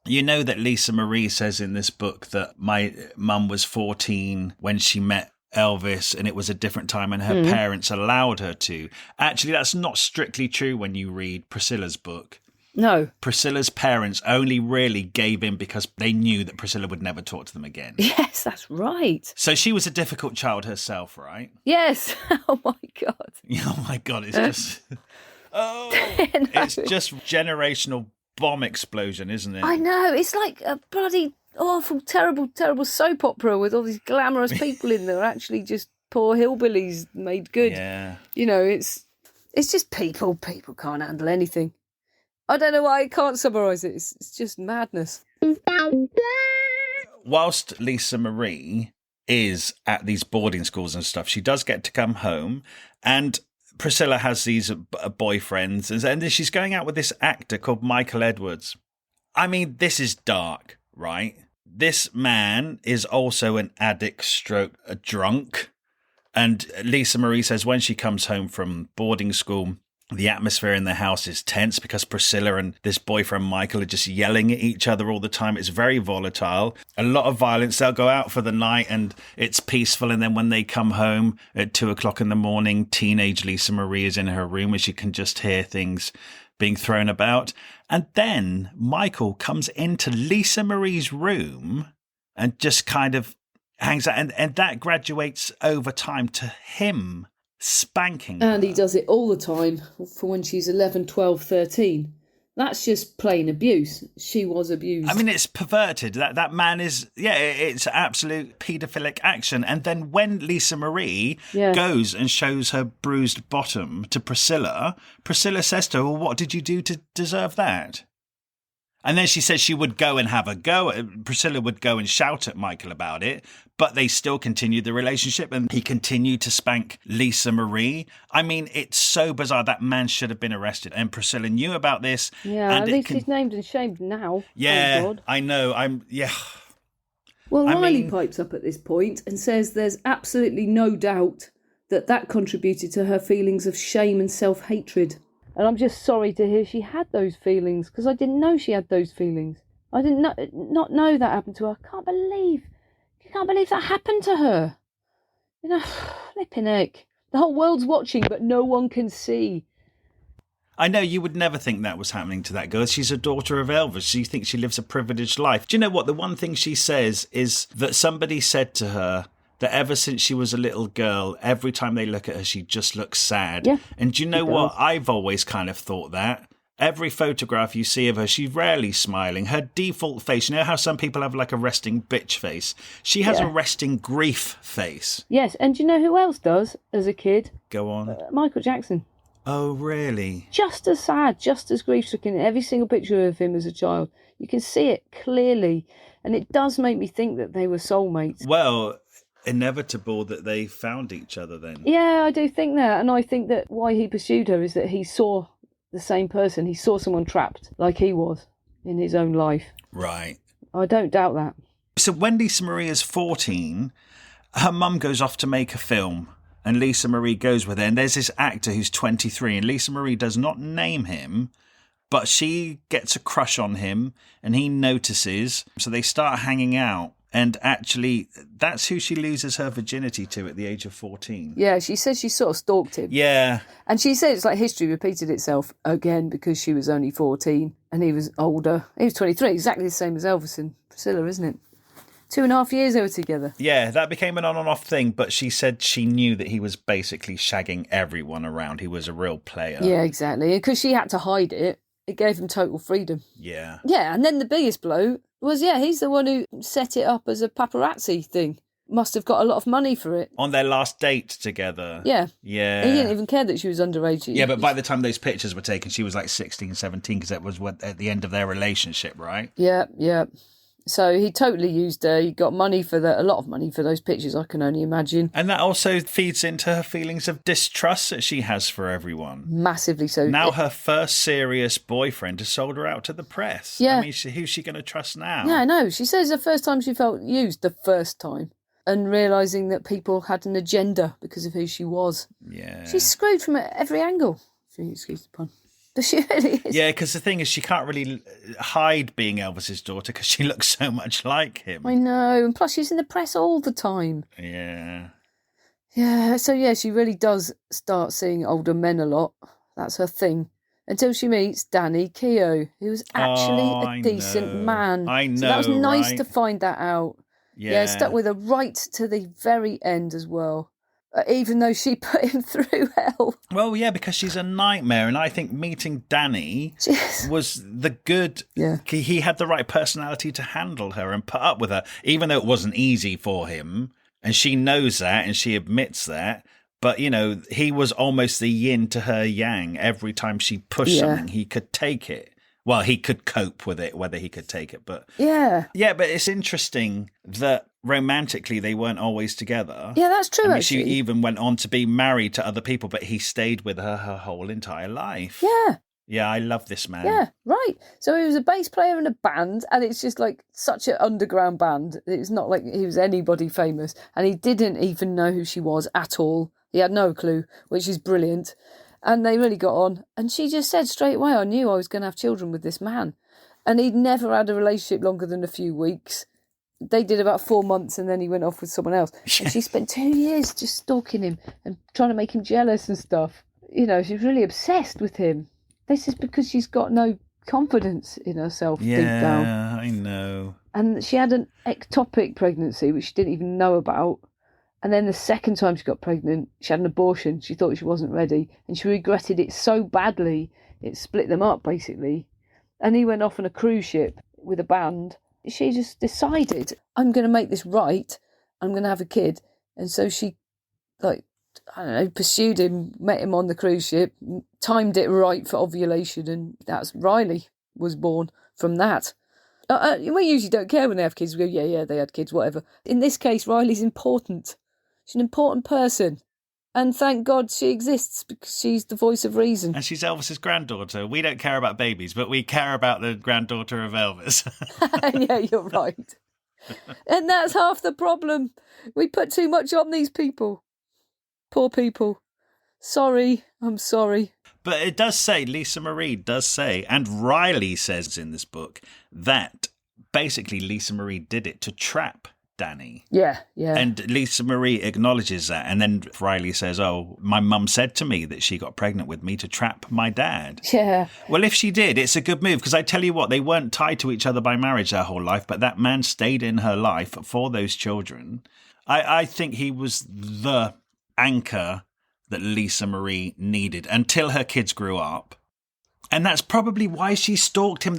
You know that Lisa Marie says in this book that my mum was 14 when she met Elvis and it was a different time and her parents allowed her to. Actually, that's not strictly true when you read Priscilla's book. No. Priscilla's parents only really gave in because they knew that Priscilla would never talk to them again. Yes, that's right. So she was a difficult child herself, right? Yes. Oh, my God. Oh, my God. It's just... It's just generational bomb explosion, isn't it? I know. It's like a bloody awful, terrible, terrible soap opera with all these glamorous people in there, actually just poor hillbillies made good. Yeah. It's just people. People can't handle anything. I don't know why I can't summarise it. It's just madness. Whilst Lisa Marie is at these boarding schools and stuff, she does get to come home, and Priscilla has these boyfriends, and then she's going out with this actor called Michael Edwards. I mean, this is dark, right? This man is also an addict stroke a drunk. And Lisa Marie says when she comes home from boarding school, the atmosphere in the house is tense because Priscilla and this boyfriend Michael are just yelling at each other all the time. It's very volatile. A lot of violence. They'll go out for the night and it's peaceful. And then when they come home at 2:00 in the morning, teenage Lisa Marie is in her room where she can just hear things being thrown about. And then Michael comes into Lisa Marie's room and just kind of hangs out. And that graduates over time to him spanking And her. he does it all the time for when she's 11, 12, 13. That's just plain abuse. She was abused. I mean, it's perverted. That man is, it's absolute paedophilic action. And then when Lisa Marie goes and shows her bruised bottom to Priscilla, Priscilla says to her, well, what did you do to deserve that? And then she says she would go and have a go. Priscilla would go and shout at Michael about it, but they still continued the relationship and he continued to spank Lisa Marie. I mean, it's so bizarre. That man should have been arrested. And Priscilla knew about this. Yeah, and at least he's named and shamed now. Yeah, oh God. I know. Well, Riley mean, pipes up at this point and says there's absolutely no doubt that contributed to her feelings of shame and self-hatred. And I'm just sorry to hear she had those feelings, because I didn't know she had those feelings. I didn't not know that happened to her. I can't believe that happened to her. You know, flipping heck. The whole world's watching, but no one can see. I know you would never think that was happening to that girl. She's a daughter of Elvis. She thinks she lives a privileged life. Do you know what? The one thing she says is that somebody said to her that ever since she was a little girl, every time they look at her, she just looks sad. Yeah, and do you know what? I've always kind of thought that. Every photograph you see of her, she's rarely smiling. Her default face, you know how some people have like a resting bitch face? She has a resting grief face. Yes, and do you know who else does as a kid? Go on. Michael Jackson. Oh, really? Just as sad, just as grief-stricken in every single picture of him as a child. You can see it clearly. And it does make me think that they were soulmates. Well, inevitable that they found each other then. Yeah, I do think that. And I think that why he pursued her is that he saw the same person. He saw someone trapped like he was in his own life. Right. I don't doubt that. So when Lisa Marie is 14, her mum goes off to make a film. And Lisa Marie goes with her. And there's this actor who's 23. And Lisa Marie does not name him, but she gets a crush on him. And he notices. So they start hanging out. And actually, that's who she loses her virginity to at the age of 14. Yeah, she says she sort of stalked him. Yeah. And she said it's like history repeated itself again because she was only 14 and he was older. He was 23, exactly the same as Elvis and Priscilla, isn't it? 2.5 years they were together. Yeah, that became an on and off thing, but she said she knew that he was basically shagging everyone around. He was a real player. Yeah, exactly. And because she had to hide it, it gave him total freedom. Yeah. Yeah, and then the biggest blow was, he's the one who set it up as a paparazzi thing. Must have got a lot of money for it. On their last date together. Yeah. Yeah. He didn't even care that she was underage. Yeah, but by the time those pictures were taken, she was like 16, 17, because that was at the end of their relationship, right? Yeah, yeah. So he totally used her. He got money for a lot of money for those pictures, I can only imagine. And that also feeds into her feelings of distrust that she has for everyone. Massively so. Now her first serious boyfriend has sold her out to the press. Yeah. I mean, who's she going to trust now? Yeah, I know. She says the first time she felt used, the first time, and realising that people had an agenda because of who she was. Yeah. She's screwed from every angle. Excuse the pun. She really is. Yeah, because the thing is, she can't really hide being Elvis's daughter because she looks so much like him. I know, and plus she's in the press all the time. Yeah. Yeah, so she really does start seeing older men a lot. That's her thing. Until she meets Danny Keogh, who's actually a decent man. I know, so that was nice right? to find that out. Yeah, stuck with her right to the very end as well. Even though she put him through hell. Well, yeah, because she's a nightmare. And I think meeting Danny was the good... Yeah. He had the right personality to handle her and put up with her, even though it wasn't easy for him. And she knows that and she admits that. But, he was almost the yin to her yang. Every time she pushed something, he could take it. Well, he could cope with it, whether he could take it. But yeah, but it's interesting that romantically they weren't always together. Yeah, that's true, I mean, actually. she even went on to be married to other people, but he stayed with her whole entire life. Yeah. Yeah, I love this man. Yeah, right. So he was a bass player in a band, and it's just like such an underground band. It's not like he was anybody famous, and he didn't even know who she was at all. He had no clue, which is brilliant. And they really got on. And she just said straight away, I knew I was going to have children with this man. And he'd never had a relationship longer than a few weeks. They did about 4 months, and then he went off with someone else. And she spent 2 years just stalking him and trying to make him jealous and stuff. You know, she's really obsessed with him. This is because she's got no confidence in herself deep down. Yeah, I know. And she had an ectopic pregnancy, which she didn't even know about. And then the second time she got pregnant, she had an abortion. She thought she wasn't ready. And she regretted it so badly, it split them up, basically. And he went off on a cruise ship with a band. She just decided, I'm going to make this right. I'm going to have a kid. And so she, pursued him, met him on the cruise ship, timed it right for ovulation, and that's Riley was born from that. We usually don't care when they have kids. We go, yeah, they had kids, whatever. In this case, Riley's important. She's an important person. And thank God she exists, because she's the voice of reason. And she's Elvis's granddaughter. We don't care about babies, but we care about the granddaughter of Elvis. Yeah, you're right. And that's half the problem. We put too much on these people. Poor people. Sorry, I'm sorry. But it does say, Lisa Marie does say, and Riley says in this book, that basically Lisa Marie did it to trap Danny. Yeah. And Lisa Marie acknowledges that. And then Riley says, oh, my mum said to me that she got pregnant with me to trap my dad. Yeah. Well, if she did, it's a good move, because I tell you what, they weren't tied to each other by marriage their whole life, but that man stayed in her life for those children. I think he was the anchor that Lisa Marie needed until her kids grew up. And that's probably why she stalked him.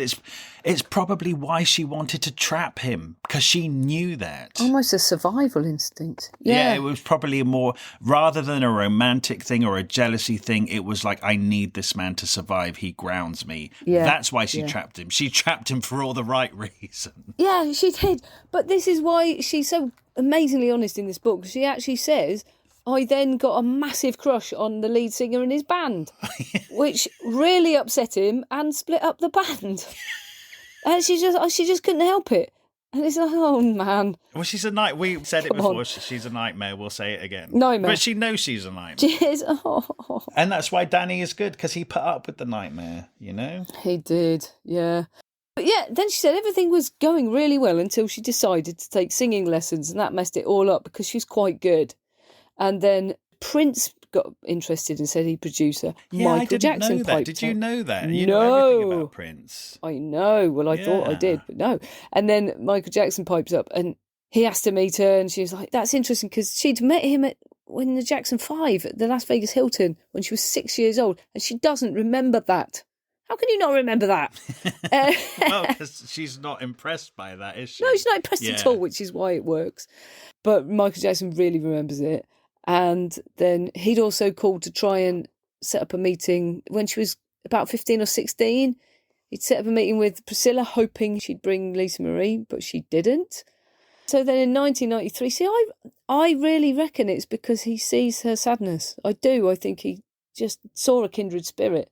It's probably why she wanted to trap him, because she knew that. Almost a survival instinct. Yeah, it was probably more, rather than a romantic thing or a jealousy thing, it was like, I need this man to survive. He grounds me. Yeah. That's why she trapped him. She trapped him for all the right reasons. Yeah, she did. But this is why she's so amazingly honest in this book. She actually says, I then got a massive crush on the lead singer in his band, which really upset him and split up the band. And she just couldn't help it. And it's like, oh, man. Well, she's a night. We said it before. She's a nightmare. We'll say it again. Nightmare. But she knows she's a nightmare. She is. Oh. And that's why Danny is good, because he put up with the nightmare, you know? He did, yeah. But yeah, then she said everything was going really well until she decided to take singing lessons, and that messed it all up because she's quite good. And then Prince got interested and said he'd produce her. Yeah, Michael I didn't Jackson know that. piped Did you up. know that? You know everything about Prince. I know. Well, I thought I did, but no. And then Michael Jackson pipes up and he asked to meet her, and she was like, that's interesting, because she'd met him when the Jackson 5 at the Las Vegas Hilton when she was 6 years old, and she doesn't remember that. How can you not remember that? Well, because she's not impressed by that, is she? No, she's not impressed at all, which is why it works. But Michael Jackson really remembers it. And then he'd also called to try and set up a meeting when she was about 15 or 16. He'd set up a meeting with Priscilla, hoping she'd bring Lisa Marie, but she didn't. So then in 1993, see, I really reckon it's because he sees her sadness. I do. I think he just saw a kindred spirit.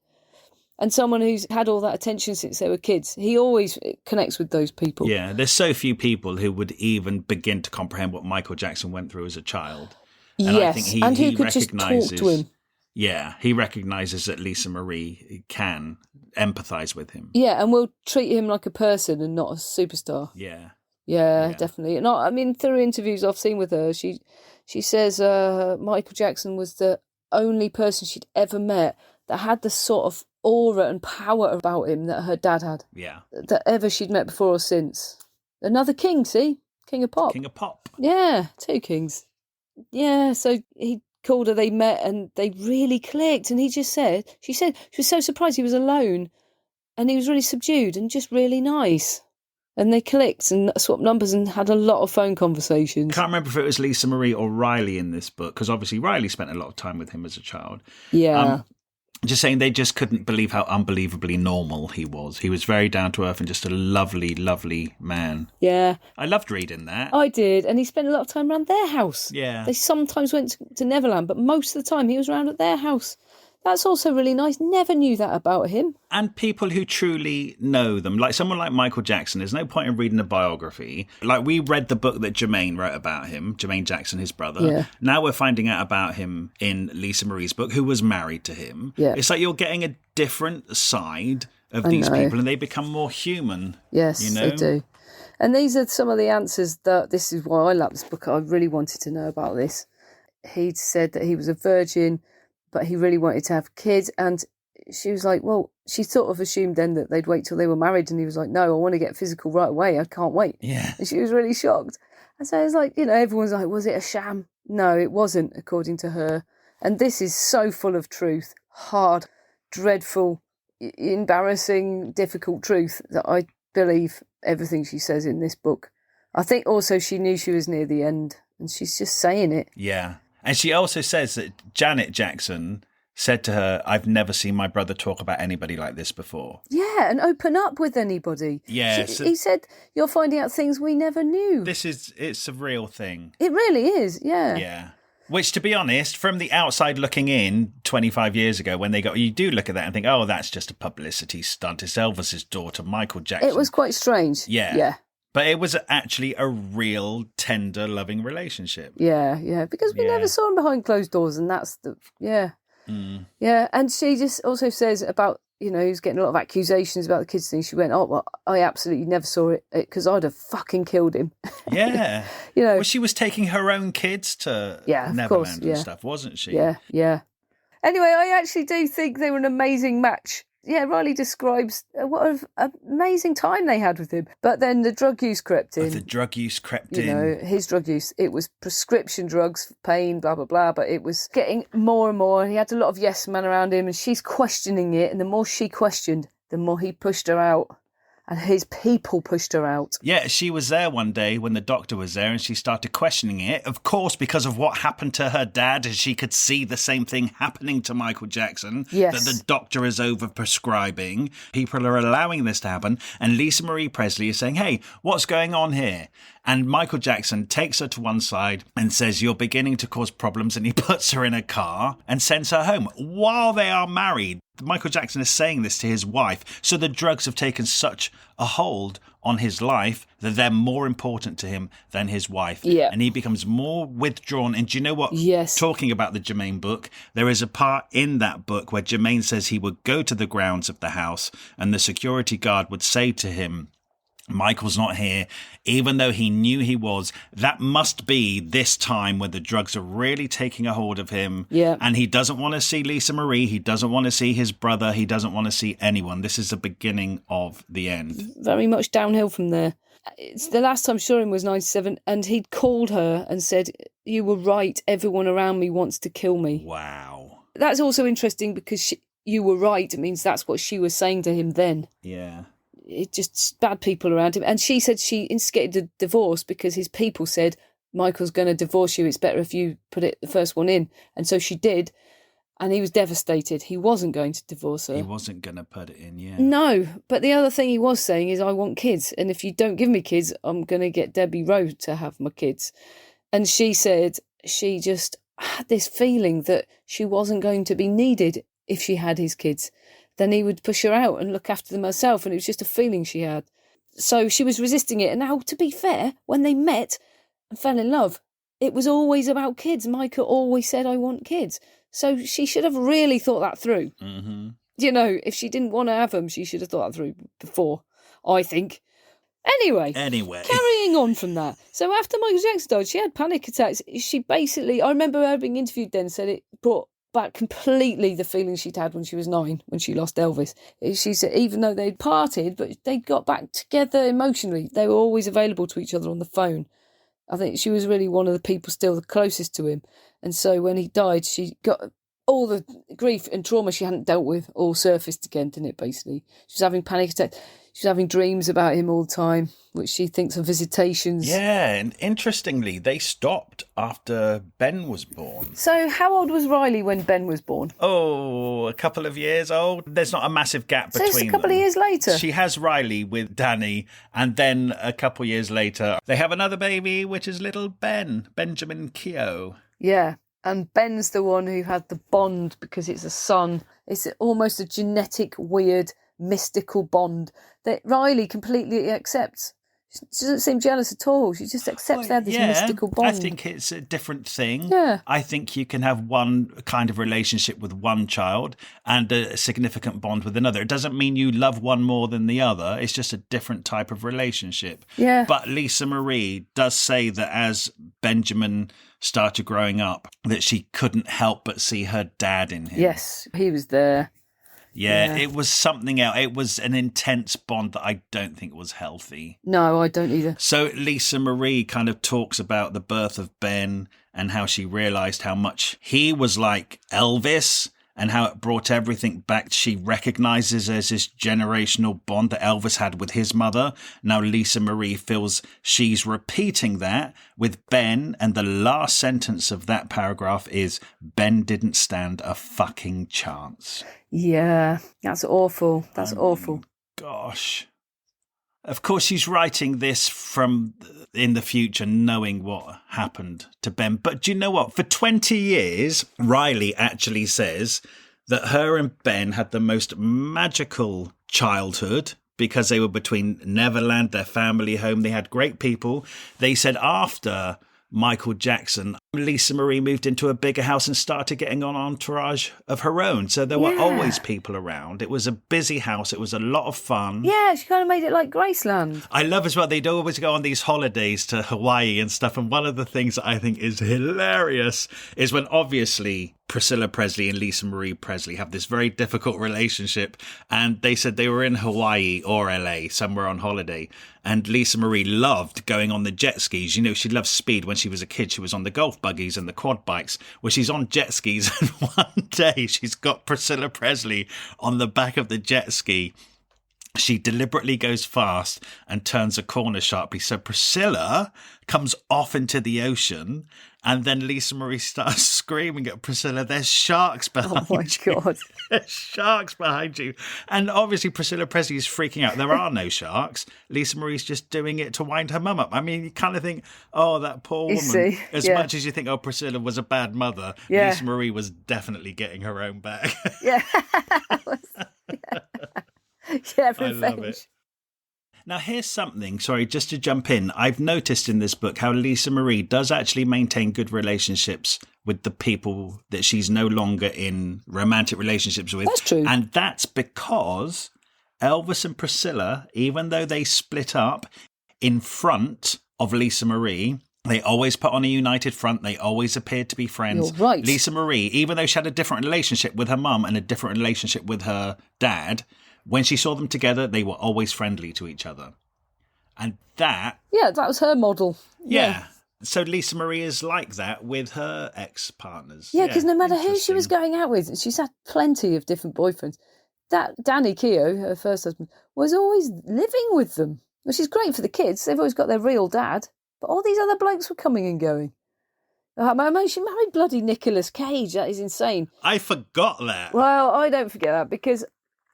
And someone who's had all that attention since they were kids. He always connects with those people. Yeah, there's so few people who would even begin to comprehend what Michael Jackson went through as a child. And yes, I think and who could just talk to him. Yeah, he recognises that Lisa Marie can empathise with him. Yeah, and will treat him like a person and not a superstar. Yeah, definitely. And I mean, through interviews I've seen with her, she says Michael Jackson was the only person she'd ever met that had the sort of aura and power about him that her dad had. Yeah. That ever she'd met before or since. Another king, see? King of pop. King of pop. Yeah, two kings. Yeah, so he called her, they met, and they really clicked. And she said she was so surprised he was alone, and he was really subdued and just really nice. And they clicked and swapped numbers and had a lot of phone conversations. Can't remember if it was Lisa Marie or Riley in this book, because obviously Riley spent a lot of time with him as a child. Yeah. Just saying they just couldn't believe how unbelievably normal he was. He was very down to earth and just a lovely, lovely man. Yeah. I loved reading that. I did. And he spent a lot of time around their house. Yeah. They sometimes went to Neverland, but most of the time he was around at their house. That's also really nice. Never knew that about him. And people who truly know them, like someone like Michael Jackson, there's no point in reading a biography. Like, we read the book that Jermaine wrote about him, Jermaine Jackson, his brother. Yeah. Now we're finding out about him in Lisa Marie's book, who was married to him. Yeah. It's like you're getting a different side of these people, and they become more human. Yes, you know? they do. And these are some of the answers that, this is why I love this book. I really wanted to know about this. He'd said that he was a virgin, but he really wanted to have kids. And she was like, well, she sort of assumed then that they'd wait till they were married. And he was like, no, I want to get physical right away. I can't wait. Yeah. And she was really shocked. And so it's like, everyone's like, was it a sham? No, it wasn't, according to her. And this is so full of truth, hard, dreadful, embarrassing, difficult truth that I believe everything she says in this book. I think also she knew she was near the end and she's just saying it. Yeah. And she also says that Janet Jackson said to her, I've never seen my brother talk about anybody like this before. Yeah, and open up with anybody. Yeah. He said, you're finding out things we never knew. It's a real thing. It really is, yeah. Yeah. Which, to be honest, from the outside looking in 25 years ago, when you do look at that and think, oh, that's just a publicity stunt. It's Elvis's daughter, Michael Jackson. It was quite strange. Yeah. Yeah. But it was actually a real, tender, loving relationship. Yeah. Because we never saw him behind closed doors, and that's yeah. Yeah, and she just also says about, he was getting a lot of accusations about the kids thing. She went, oh, well, I absolutely never saw it because I'd have fucking killed him. Yeah. Well, she was taking her own kids to Neverland and stuff, wasn't she? Yeah. Anyway, I actually do think they were an amazing match. Yeah, Riley describes what an amazing time they had with him. But then the drug use crept in. His drug use, it was prescription drugs for pain, blah, blah, blah. But it was getting more and more. He had a lot of yes men around him and she's questioning it. And the more she questioned, the more he pushed her out. And his people pushed her out. Yeah, she was there one day when the doctor was there and she started questioning it. Of course, because of what happened to her dad, as she could see the same thing happening to Michael Jackson. Yes. That the doctor is over-prescribing. People are allowing this to happen. And Lisa Marie Presley is saying, hey, what's going on here? And Michael Jackson takes her to one side and says, you're beginning to cause problems. And he puts her in a car and sends her home while they are married. Michael Jackson is saying this to his wife. So the drugs have taken such a hold on his life that they're more important to him than his wife. Yeah. And he becomes more withdrawn. And do you know what? Yes. Talking about the Jermaine book, there is a part in that book where Jermaine says he would go to the grounds of the house and the security guard would say to him, Michael's not here, even though he knew he was. That must be this time when the drugs are really taking a hold of him. Yeah. And he doesn't want to see Lisa Marie. He doesn't want to see his brother. He doesn't want to see anyone. This is the beginning of the end. Very much downhill from there. It's the last time I saw him was 97, and he'd called her and said, you were right, everyone around me wants to kill me. Wow. That's also interesting because you were right. It means that's what she was saying to him then. Yeah. It just bad people around him. And she said she instigated a divorce because his people said, Michael's going to divorce you. It's better if you put the first one in. And so she did. And he was devastated. He wasn't going to divorce her. He wasn't going to put it in, yeah. No. But the other thing he was saying is, I want kids. And if you don't give me kids, I'm going to get Debbie Rowe to have my kids. And she said she just had this feeling that she wasn't going to be needed if she had his kids. Then he would push her out and look after them herself. And it was just a feeling she had. So she was resisting it. And now, to be fair, when they met and fell in love, it was always about kids. Micah always said, I want kids. So she should have really thought that through. Mm-hmm. If she didn't want to have them, she should have thought that through before, I think. Anyway, carrying on from that. So after Michael Jackson died, she had panic attacks. She basically, I remember her being interviewed then, said it brought back completely the feelings she'd had when she was 9, when she lost Elvis. She said even though they'd parted, but they got back together emotionally. They were always available to each other on the phone. I think she was really one of the people still the closest to him. And so when he died, she got all the grief and trauma she hadn't dealt with all surfaced again, didn't it, basically? She was having panic attacks. She's having dreams about him all the time, which she thinks are visitations. Yeah, and interestingly, they stopped after Ben was born. So how old was Riley when Ben was born? Oh, a couple of years old. There's not a massive gap between them. So it's a couple of years later. She has Riley with Danny, and then a couple of years later, they have another baby, which is little Ben, Benjamin Keogh. Yeah, and Ben's the one who had the bond because it's a son. It's almost a genetic, weird, mystical bond that Riley completely accepts. She doesn't seem jealous at all. She just accepts they have this mystical bond. I think it's a different thing. Yeah. I think you can have one kind of relationship with one child and a significant bond with another. It doesn't mean you love one more than the other. It's just a different type of relationship. Yeah. But Lisa Marie does say that as Benjamin started growing up, that she couldn't help but see her dad in him. Yes, he was there. Yeah, it was something else. It was an intense bond that I don't think was healthy. No, I don't either. So Lisa Marie kind of talks about the birth of Ben and how she realised how much he was like Elvis and how it brought everything back. She recognises as this generational bond that Elvis had with his mother. Now Lisa Marie feels she's repeating that with Ben, and the last sentence of that paragraph is, Ben didn't stand a fucking chance. Yeah, that's awful. That's awful. Gosh. Of course, she's writing this from in the future, knowing what happened to Ben. But do you know what? For 20 years, Riley actually says that her and Ben had the most magical childhood because they were between Neverland, their family home. They had great people. They said after Michael Jackson, Lisa Marie moved into a bigger house and started getting an entourage of her own. So there were always people around. It was a busy house. It was a lot of fun. Yeah, she kind of made it like Graceland. I love as well, they'd always go on these holidays to Hawaii and stuff. And one of the things that I think is hilarious is when obviously Priscilla Presley and Lisa Marie Presley have this very difficult relationship. And they said they were in Hawaii or LA, somewhere on holiday. And Lisa Marie loved going on the jet skis. You know, she loved speed. When she was a kid, she was on the golf buggies and the quad bikes, where she's on jet skis. And one day she's got Priscilla Presley on the back of the jet ski. She deliberately goes fast and turns a corner sharply. So Priscilla comes off into the ocean, and then Lisa Marie starts screaming at Priscilla, there's sharks behind you. Oh my God. There's sharks behind you. And obviously Priscilla Presley is freaking out. There are no sharks. Lisa Marie's just doing it to wind her mum up. I mean, you kind of think, oh, that poor woman. As much as you think, oh, Priscilla was a bad mother, Lisa Marie was definitely getting her own back. Yeah. Yeah, revenge. I love it. Now, here's something, sorry, just to jump in. I've noticed in this book how Lisa Marie does actually maintain good relationships with the people that she's no longer in romantic relationships with. That's true. And that's because Elvis and Priscilla, even though they split up in front of Lisa Marie, they always put on a united front. They always appeared to be friends. You're right. Lisa Marie, even though she had a different relationship with her mum and a different relationship with her dad, when she saw them together, they were always friendly to each other. And that... Yeah, that was her model. Yeah. So Lisa Marie is like that with her ex-partners. Yeah, because no matter who she was going out with, she's had plenty of different boyfriends. That Danny Keogh, her first husband, was always living with them, which is great for the kids. They've always got their real dad. But all these other blokes were coming and going. She married bloody Nicolas Cage. That is insane. I forgot that. Well, I don't forget that because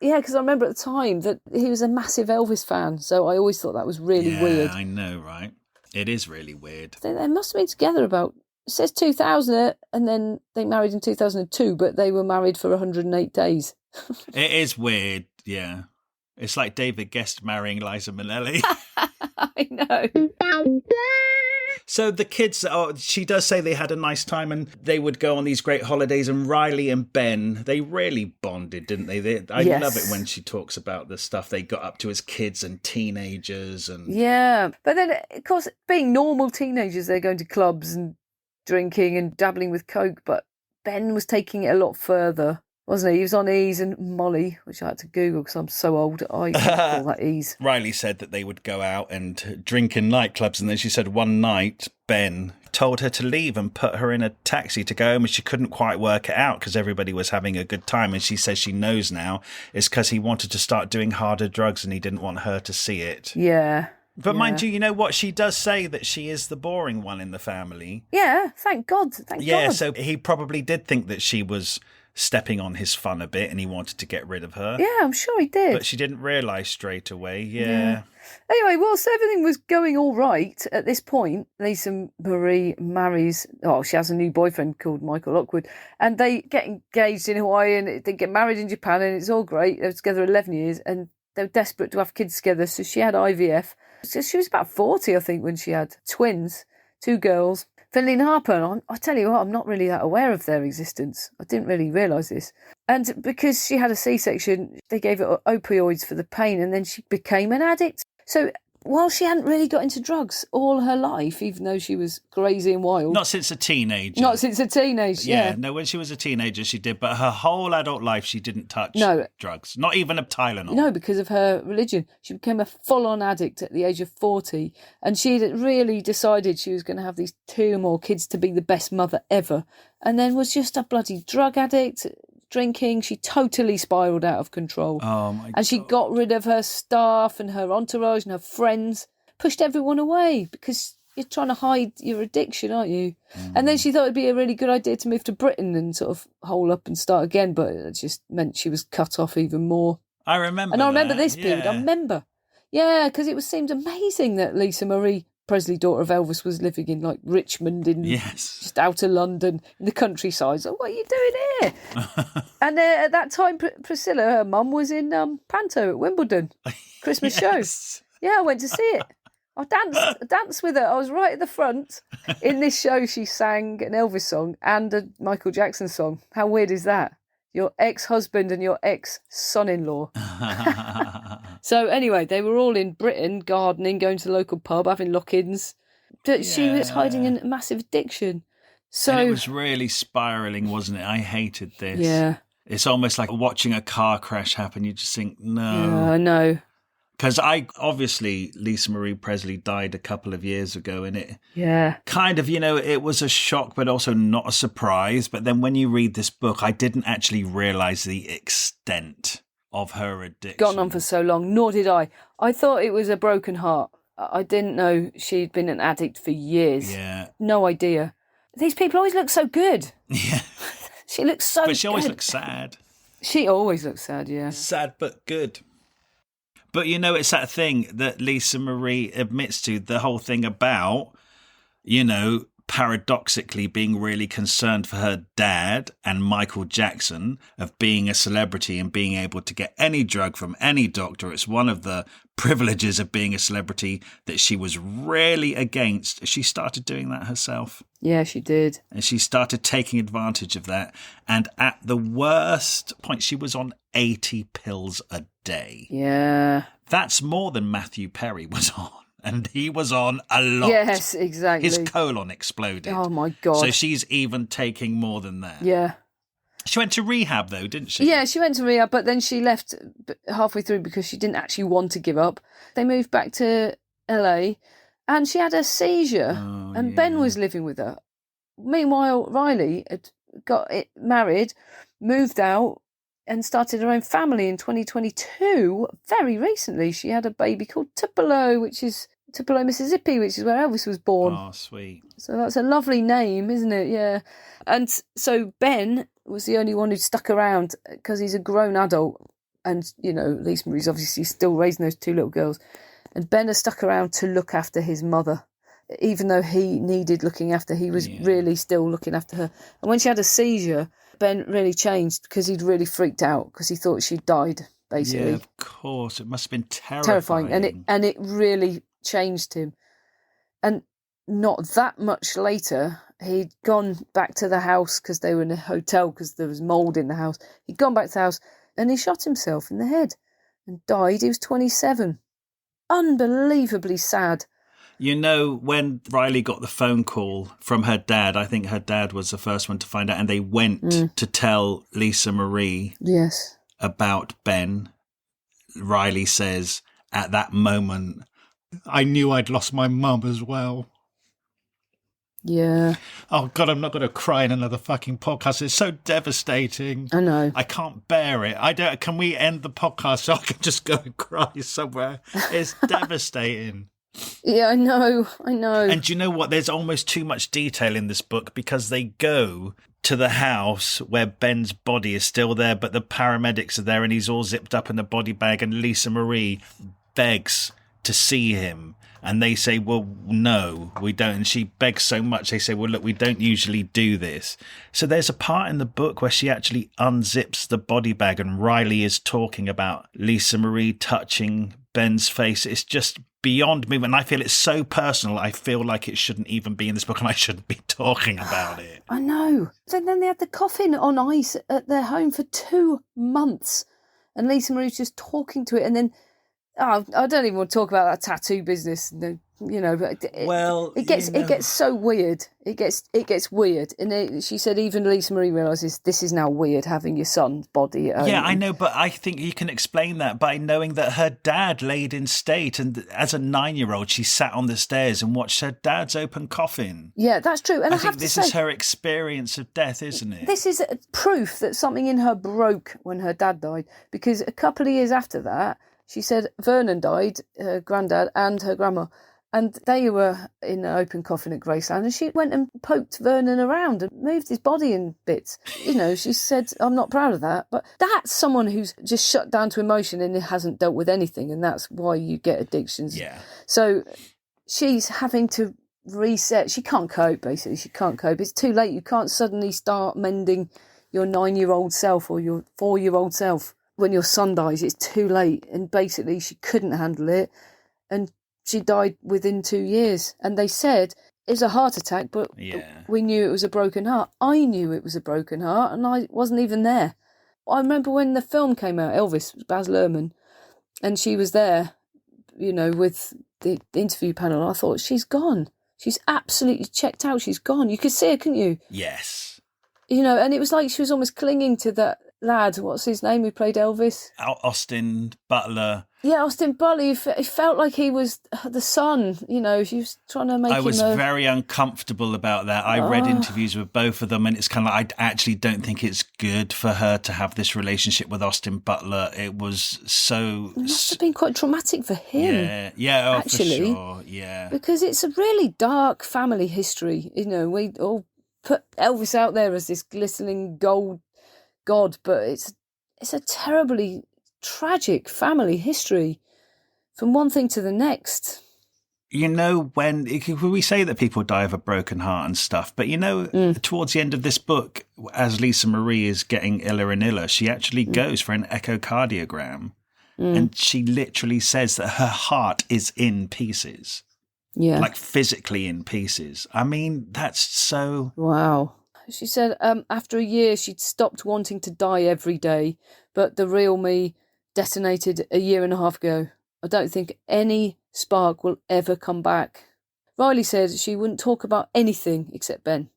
I remember at the time that he was a massive Elvis fan. So I always thought that was really weird. Yeah, I know, right? It is really weird. They must have been together about, it says 2000, and then they married in 2002, but they were married for 108 days. It is weird, yeah. It's like David Guest marrying Liza Minnelli. I know. So the kids, she does say they had a nice time and they would go on these great holidays, and Riley and Ben, they really bonded, didn't they? I love it when she talks about the stuff they got up to as kids and teenagers. Yeah, but then, of course, being normal teenagers, they're going to clubs and drinking and dabbling with coke, but Ben was taking it a lot further. wasn't he? He was on Ease and Molly, which I had to Google because I'm so old. I call that Ease. Riley said that they would go out and drink in nightclubs, and then she said one night Ben told her to leave and put her in a taxi to go home, and she couldn't quite work it out because everybody was having a good time, and she says she knows now it's because he wanted to start doing harder drugs and he didn't want her to see it. Yeah. But mind you, you know what? She does say that she is the boring one in the family. Yeah, thank God. Thank God. Yeah, so he probably did think that she was stepping on his fun a bit and he wanted to get rid of her. Yeah, I'm sure he did. But she didn't realise straight away, yeah. Anyway, whilst everything was going all right, at this point, Lisa Marie marries... Oh, she has a new boyfriend called Michael Lockwood, and they get engaged in Hawaii and they get married in Japan, and it's all great. They were together 11 years, and they were desperate to have kids together, so she had IVF. So she was about 40, I think, when she had twins, 2 girls. Finley and Harper, and I tell you what, I'm not really that aware of their existence. I didn't really realise this. And because she had a C-section, they gave her opioids for the pain, and then she became an addict. So while she hadn't really got into drugs all her life, even though she was crazy and wild. Not since a teenager. Not since a teenager, yeah. No, when she was a teenager she did, but her whole adult life she didn't touch drugs. Not even a Tylenol. No, because of her religion. She became a full-on addict at the age of 40, and she had really decided she was going to have these 2 more kids to be the best mother ever, and then was just a bloody drug addict, drinking. She totally spiralled out of control. Oh my God. And she got rid of her staff and her entourage and her friends, pushed everyone away because you're trying to hide your addiction, aren't you? And then she thought it'd be a really good idea to move to Britain and sort of hole up and start again, but it just meant she was cut off even more. I remember And I remember that, this period. I remember. Yeah, because it seemed amazing that Lisa Marie Presley, daughter of Elvis, was living in like Richmond, in just out of London, in the countryside. So what are you doing here? And at that time, Priscilla, her mum, was in Panto at Wimbledon, Christmas show. Yeah, I went to see it. I danced with her. I was right at the front. In this show, she sang an Elvis song and a Michael Jackson song. How weird is that? Your ex-husband and your ex-son-in-law. So anyway, they were all in Britain, gardening, going to the local pub, having lock-ins. But she was hiding in a massive addiction. So and it was really spiralling, wasn't it? I hated this. Yeah. It's almost like watching a car crash happen. You just think, no. Yeah, I know. Because obviously, Lisa Marie Presley died a couple of years ago, and it kind of, it was a shock, but also not a surprise. But then when you read this book, I didn't actually realise the extent of her addiction. Gone on for so long, nor did I. I thought it was a broken heart. I didn't know she'd been an addict for years. Yeah. No idea. These people always look so good. Yeah. She looks so good. But she always looks sad. She always looks sad, yeah. Sad but good. But, it's that thing that Lisa Marie admits to, the whole thing about, paradoxically being really concerned for her dad and Michael Jackson of being a celebrity and being able to get any drug from any doctor. It's one of the privileges of being a celebrity that she was really against. She started doing that herself. Yeah, she did. And she started taking advantage of that. And at the worst point, she was on 80 pills a day. Yeah. That's more than Matthew Perry was on. And he was on a lot. Yes, exactly. His colon exploded. Oh, my God. So she's even taking more than that. Yeah. She went to rehab, though, didn't she? Yeah, she went to rehab, but then she left halfway through because she didn't actually want to give up. They moved back to LA, and she had a seizure, and Ben was living with her. Meanwhile, Riley had got married, moved out, and started her own family in 2022. Very recently, she had a baby called Tupelo, Tupelo, Mississippi, which is where Elvis was born. Oh, sweet. So that's a lovely name, isn't it? Yeah. And so Ben was the only one who stuck around because he's a grown adult. And, Lisa Marie's obviously still raising those 2 little girls. And Ben has stuck around to look after his mother. Even though he needed looking after, he was really still looking after her. And when she had a seizure, Ben really changed because he'd really freaked out because he thought she'd died, basically. Yeah, of course. It must have been terrifying. And it really changed him. And not that much later, he'd gone back to the house because they were in a hotel because there was mould in the house. He'd gone back to the house and he shot himself in the head and died. He was 27. Unbelievably sad. You know, when Riley got the phone call from her dad, I think her dad was the first one to find out, and they went to tell Lisa Marie about Ben. Riley says, at that moment, I knew I'd lost my mum as well. Yeah. Oh, God, I'm not going to cry in another fucking podcast. It's so devastating. I know. I can't bear it. Can we end the podcast so I can just go and cry somewhere? It's devastating. Yeah, I know. And do you know what? There's almost too much detail in this book because they go to the house where Ben's body is still there, but the paramedics are there and he's all zipped up in the body bag, and Lisa Marie begs to see him. And they say, well, no, we don't. And she begs so much. They say, well, look, we don't usually do this. So there's a part in the book where she actually unzips the body bag and Riley is talking about Lisa Marie touching Ben's face. It's just beyond me. And I feel it's so personal. I feel like it shouldn't even be in this book and I shouldn't be talking about it. I know. So then they had the coffin on ice at their home for 2 months. And Lisa Marie's just talking to it. And then, I don't even want to talk about that tattoo business. But it gets so weird. It gets weird. And she said even Lisa Marie realises this is now weird, having your son's body at home. Yeah, I know, but I think you can explain that by knowing that her dad laid in state, and as a 9-year-old, she sat on the stairs and watched her dad's open coffin. Yeah, that's true. And I think this is her experience of death, isn't it? This is proof that something in her broke when her dad died, because a couple of years after that, she said Vernon died, her granddad and her grandma, and they were in an open coffin at Graceland, and she went and poked Vernon around and moved his body in bits. She said, I'm not proud of that. But that's someone who's just shut down to emotion and hasn't dealt with anything, and that's why you get addictions. Yeah. So she's having to reset. She can't cope, basically. She can't cope. It's too late. You can't suddenly start mending your 9-year-old self or your 4-year-old self. When your son dies, it's too late. And basically she couldn't handle it. And she died within 2 years. And they said it was a heart attack, but we knew it was a broken heart. I knew it was a broken heart, and I wasn't even there. I remember when the film came out, Elvis, Baz Luhrmann, and she was there, with the interview panel. I thought, she's gone. She's absolutely checked out. She's gone. You could see her, couldn't you? Yes. And it was like she was almost clinging to that lad, what's his name, who played Elvis? Austin Butler. Yeah, Austin Butler. It felt like he was the son, she was trying to make him I was very uncomfortable about that. I read interviews with both of them, and it's kind of like, I actually don't think it's good for her to have this relationship with Austin Butler. It was so... It must have been quite traumatic for him. Yeah, actually, for sure, yeah. Because it's a really dark family history. We all put Elvis out there as this glistening gold god, but it's a terribly tragic family history from one thing to the next. When we say that people die of a broken heart and stuff, but towards the end of this book, as Lisa Marie is getting iller and iller, she actually goes for an echocardiogram, and she literally says that her heart is in pieces. Yeah. Like physically in pieces. I mean, that's so... Wow. She said after a year she'd stopped wanting to die every day, but the real me detonated a year and a half ago. I don't think any spark will ever come back. Riley said she wouldn't talk about anything except Ben.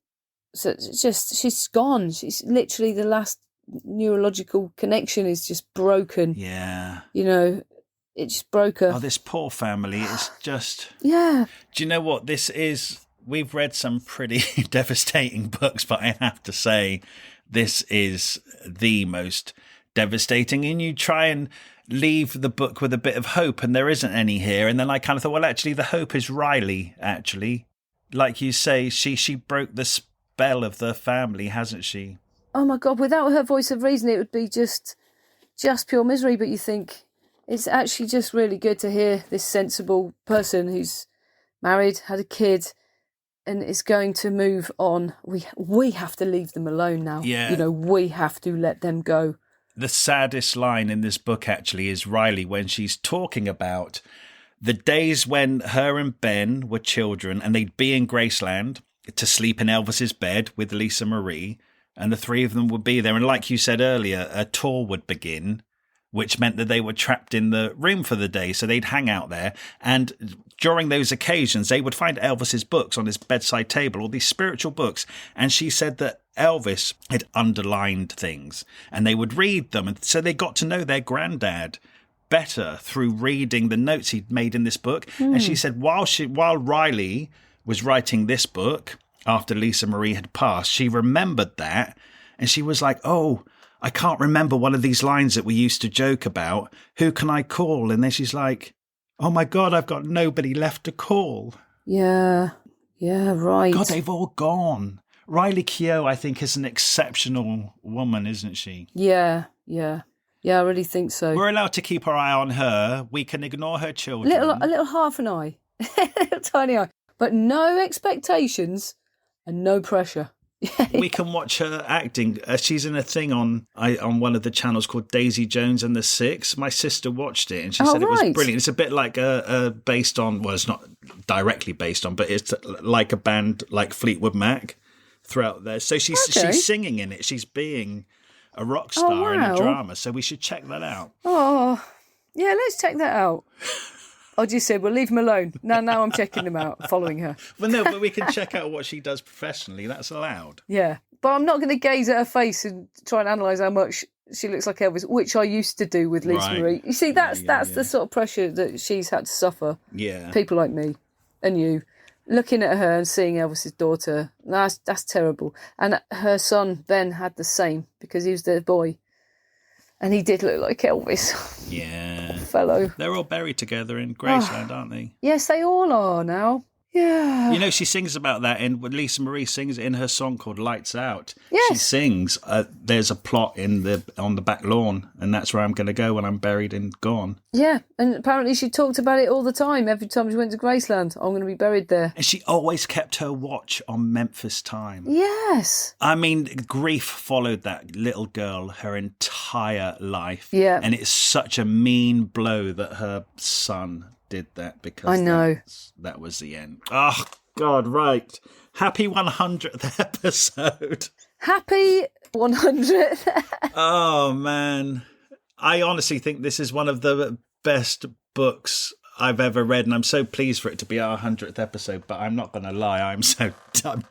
So it's just, she's gone. She's literally, the last neurological connection is just broken. Yeah. It just broke her. Oh, this poor family. It's just... Yeah. Do you know what this is? We've read some pretty devastating books, but I have to say this is the most devastating. And you try and leave the book with a bit of hope, and there isn't any here. And then I kind of thought, well, actually, the hope is Riley, actually. Like you say, she broke the spell of the family, hasn't she? Oh, my God. Without her voice of reason, it would be just pure misery. But you think it's actually just really good to hear this sensible person who's married, had a kid, and is going to move on. We have to leave them alone now. Yeah. We have to let them go. The saddest line in this book, actually, is Riley when she's talking about the days when her and Ben were children and they'd be in Graceland to sleep in Elvis's bed with Lisa Marie, and the three of them would be there. And like you said earlier, a tour would begin which meant that they were trapped in the room for the day. So they'd hang out there. And during those occasions, they would find Elvis's books on his bedside table, all these spiritual books. And she said that Elvis had underlined things and they would read them. And so they got to know their granddad better through reading the notes he'd made in this book. And she said while Riley was writing this book after Lisa Marie had passed, she remembered that. And she was like, oh, I can't remember one of these lines that we used to joke about. Who can I call? And then she's like, oh my God, I've got nobody left to call. Yeah, right. God, they've all gone. Riley Keough, I think, is an exceptional woman, isn't she? Yeah, I really think so. We're allowed to keep our eye on her. We can ignore her children. A little half an eye, a little tiny eye, but no expectations and no pressure. We can watch her acting. She's in a thing on one of the channels called Daisy Jones and the Six. My sister watched it and she said it was brilliant. It's a bit like based on, well, it's not directly based on, but it's like a band like Fleetwood Mac throughout there. So she's singing in it. She's being a rock star in a drama. So we should check that out. Oh, yeah, let's check that out. I just said, well, leave him alone. Now I'm checking him out, following her. Well, no, but we can check out what she does professionally. That's allowed. Yeah, but I'm not going to gaze at her face and try and analyse how much she looks like Elvis, which I used to do with Lisa Marie. You see, that's the sort of pressure that she's had to suffer. Yeah. People like me and you, looking at her and seeing Elvis's daughter, that's terrible. And her son then had the same because he was their boy. And he did look like Elvis. Yeah. Poor fellow. They're all buried together in Graceland, aren't they? Yes, they all are now. Yeah. You know, she sings about that Lisa Marie sings in her song called Lights Out. Yes. She sings, there's a plot on the back lawn, and that's where I'm going to go when I'm buried and gone. Yeah, and apparently she talked about it all the time. Every time she went to Graceland, I'm going to be buried there. And she always kept her watch on Memphis time. Yes. I mean, grief followed that little girl her entire life. Yeah. And it's such a mean blow that her son did that because I know that was the end. Oh, God, right. Happy 100th episode. Happy 100th. Oh, man. I honestly think this is one of the best books I've ever read, and I'm so pleased for it to be our 100th episode, but I'm not going to lie, I'm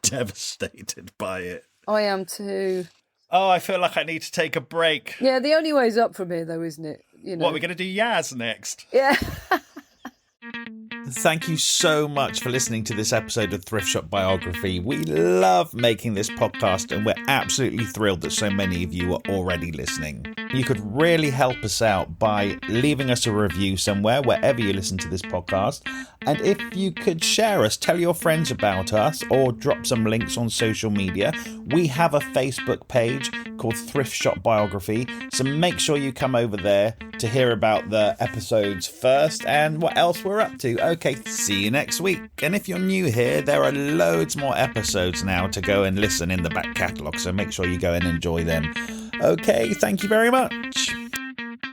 devastated by it. I am too. Oh, I feel like I need to take a break. Yeah, the only way's up from here, though, isn't it? You know. What, we're going to do Yaz next? Yeah. Thank you so much for listening to this episode of Thrift Shop Biography. We love making this podcast and we're absolutely thrilled that so many of you are already listening. You could really help us out by leaving us a review somewhere, wherever you listen to this podcast. And if you could share us, tell your friends about us, or drop some links on social media. We have a Facebook page called Thrift Shop Biography, so make sure you come over there to hear about the episodes first and what else we're up to. Okay, see you next week. And if you're new here, there are loads more episodes now to go and listen in the back catalogue, so make sure you go and enjoy them. Okay, thank you very much.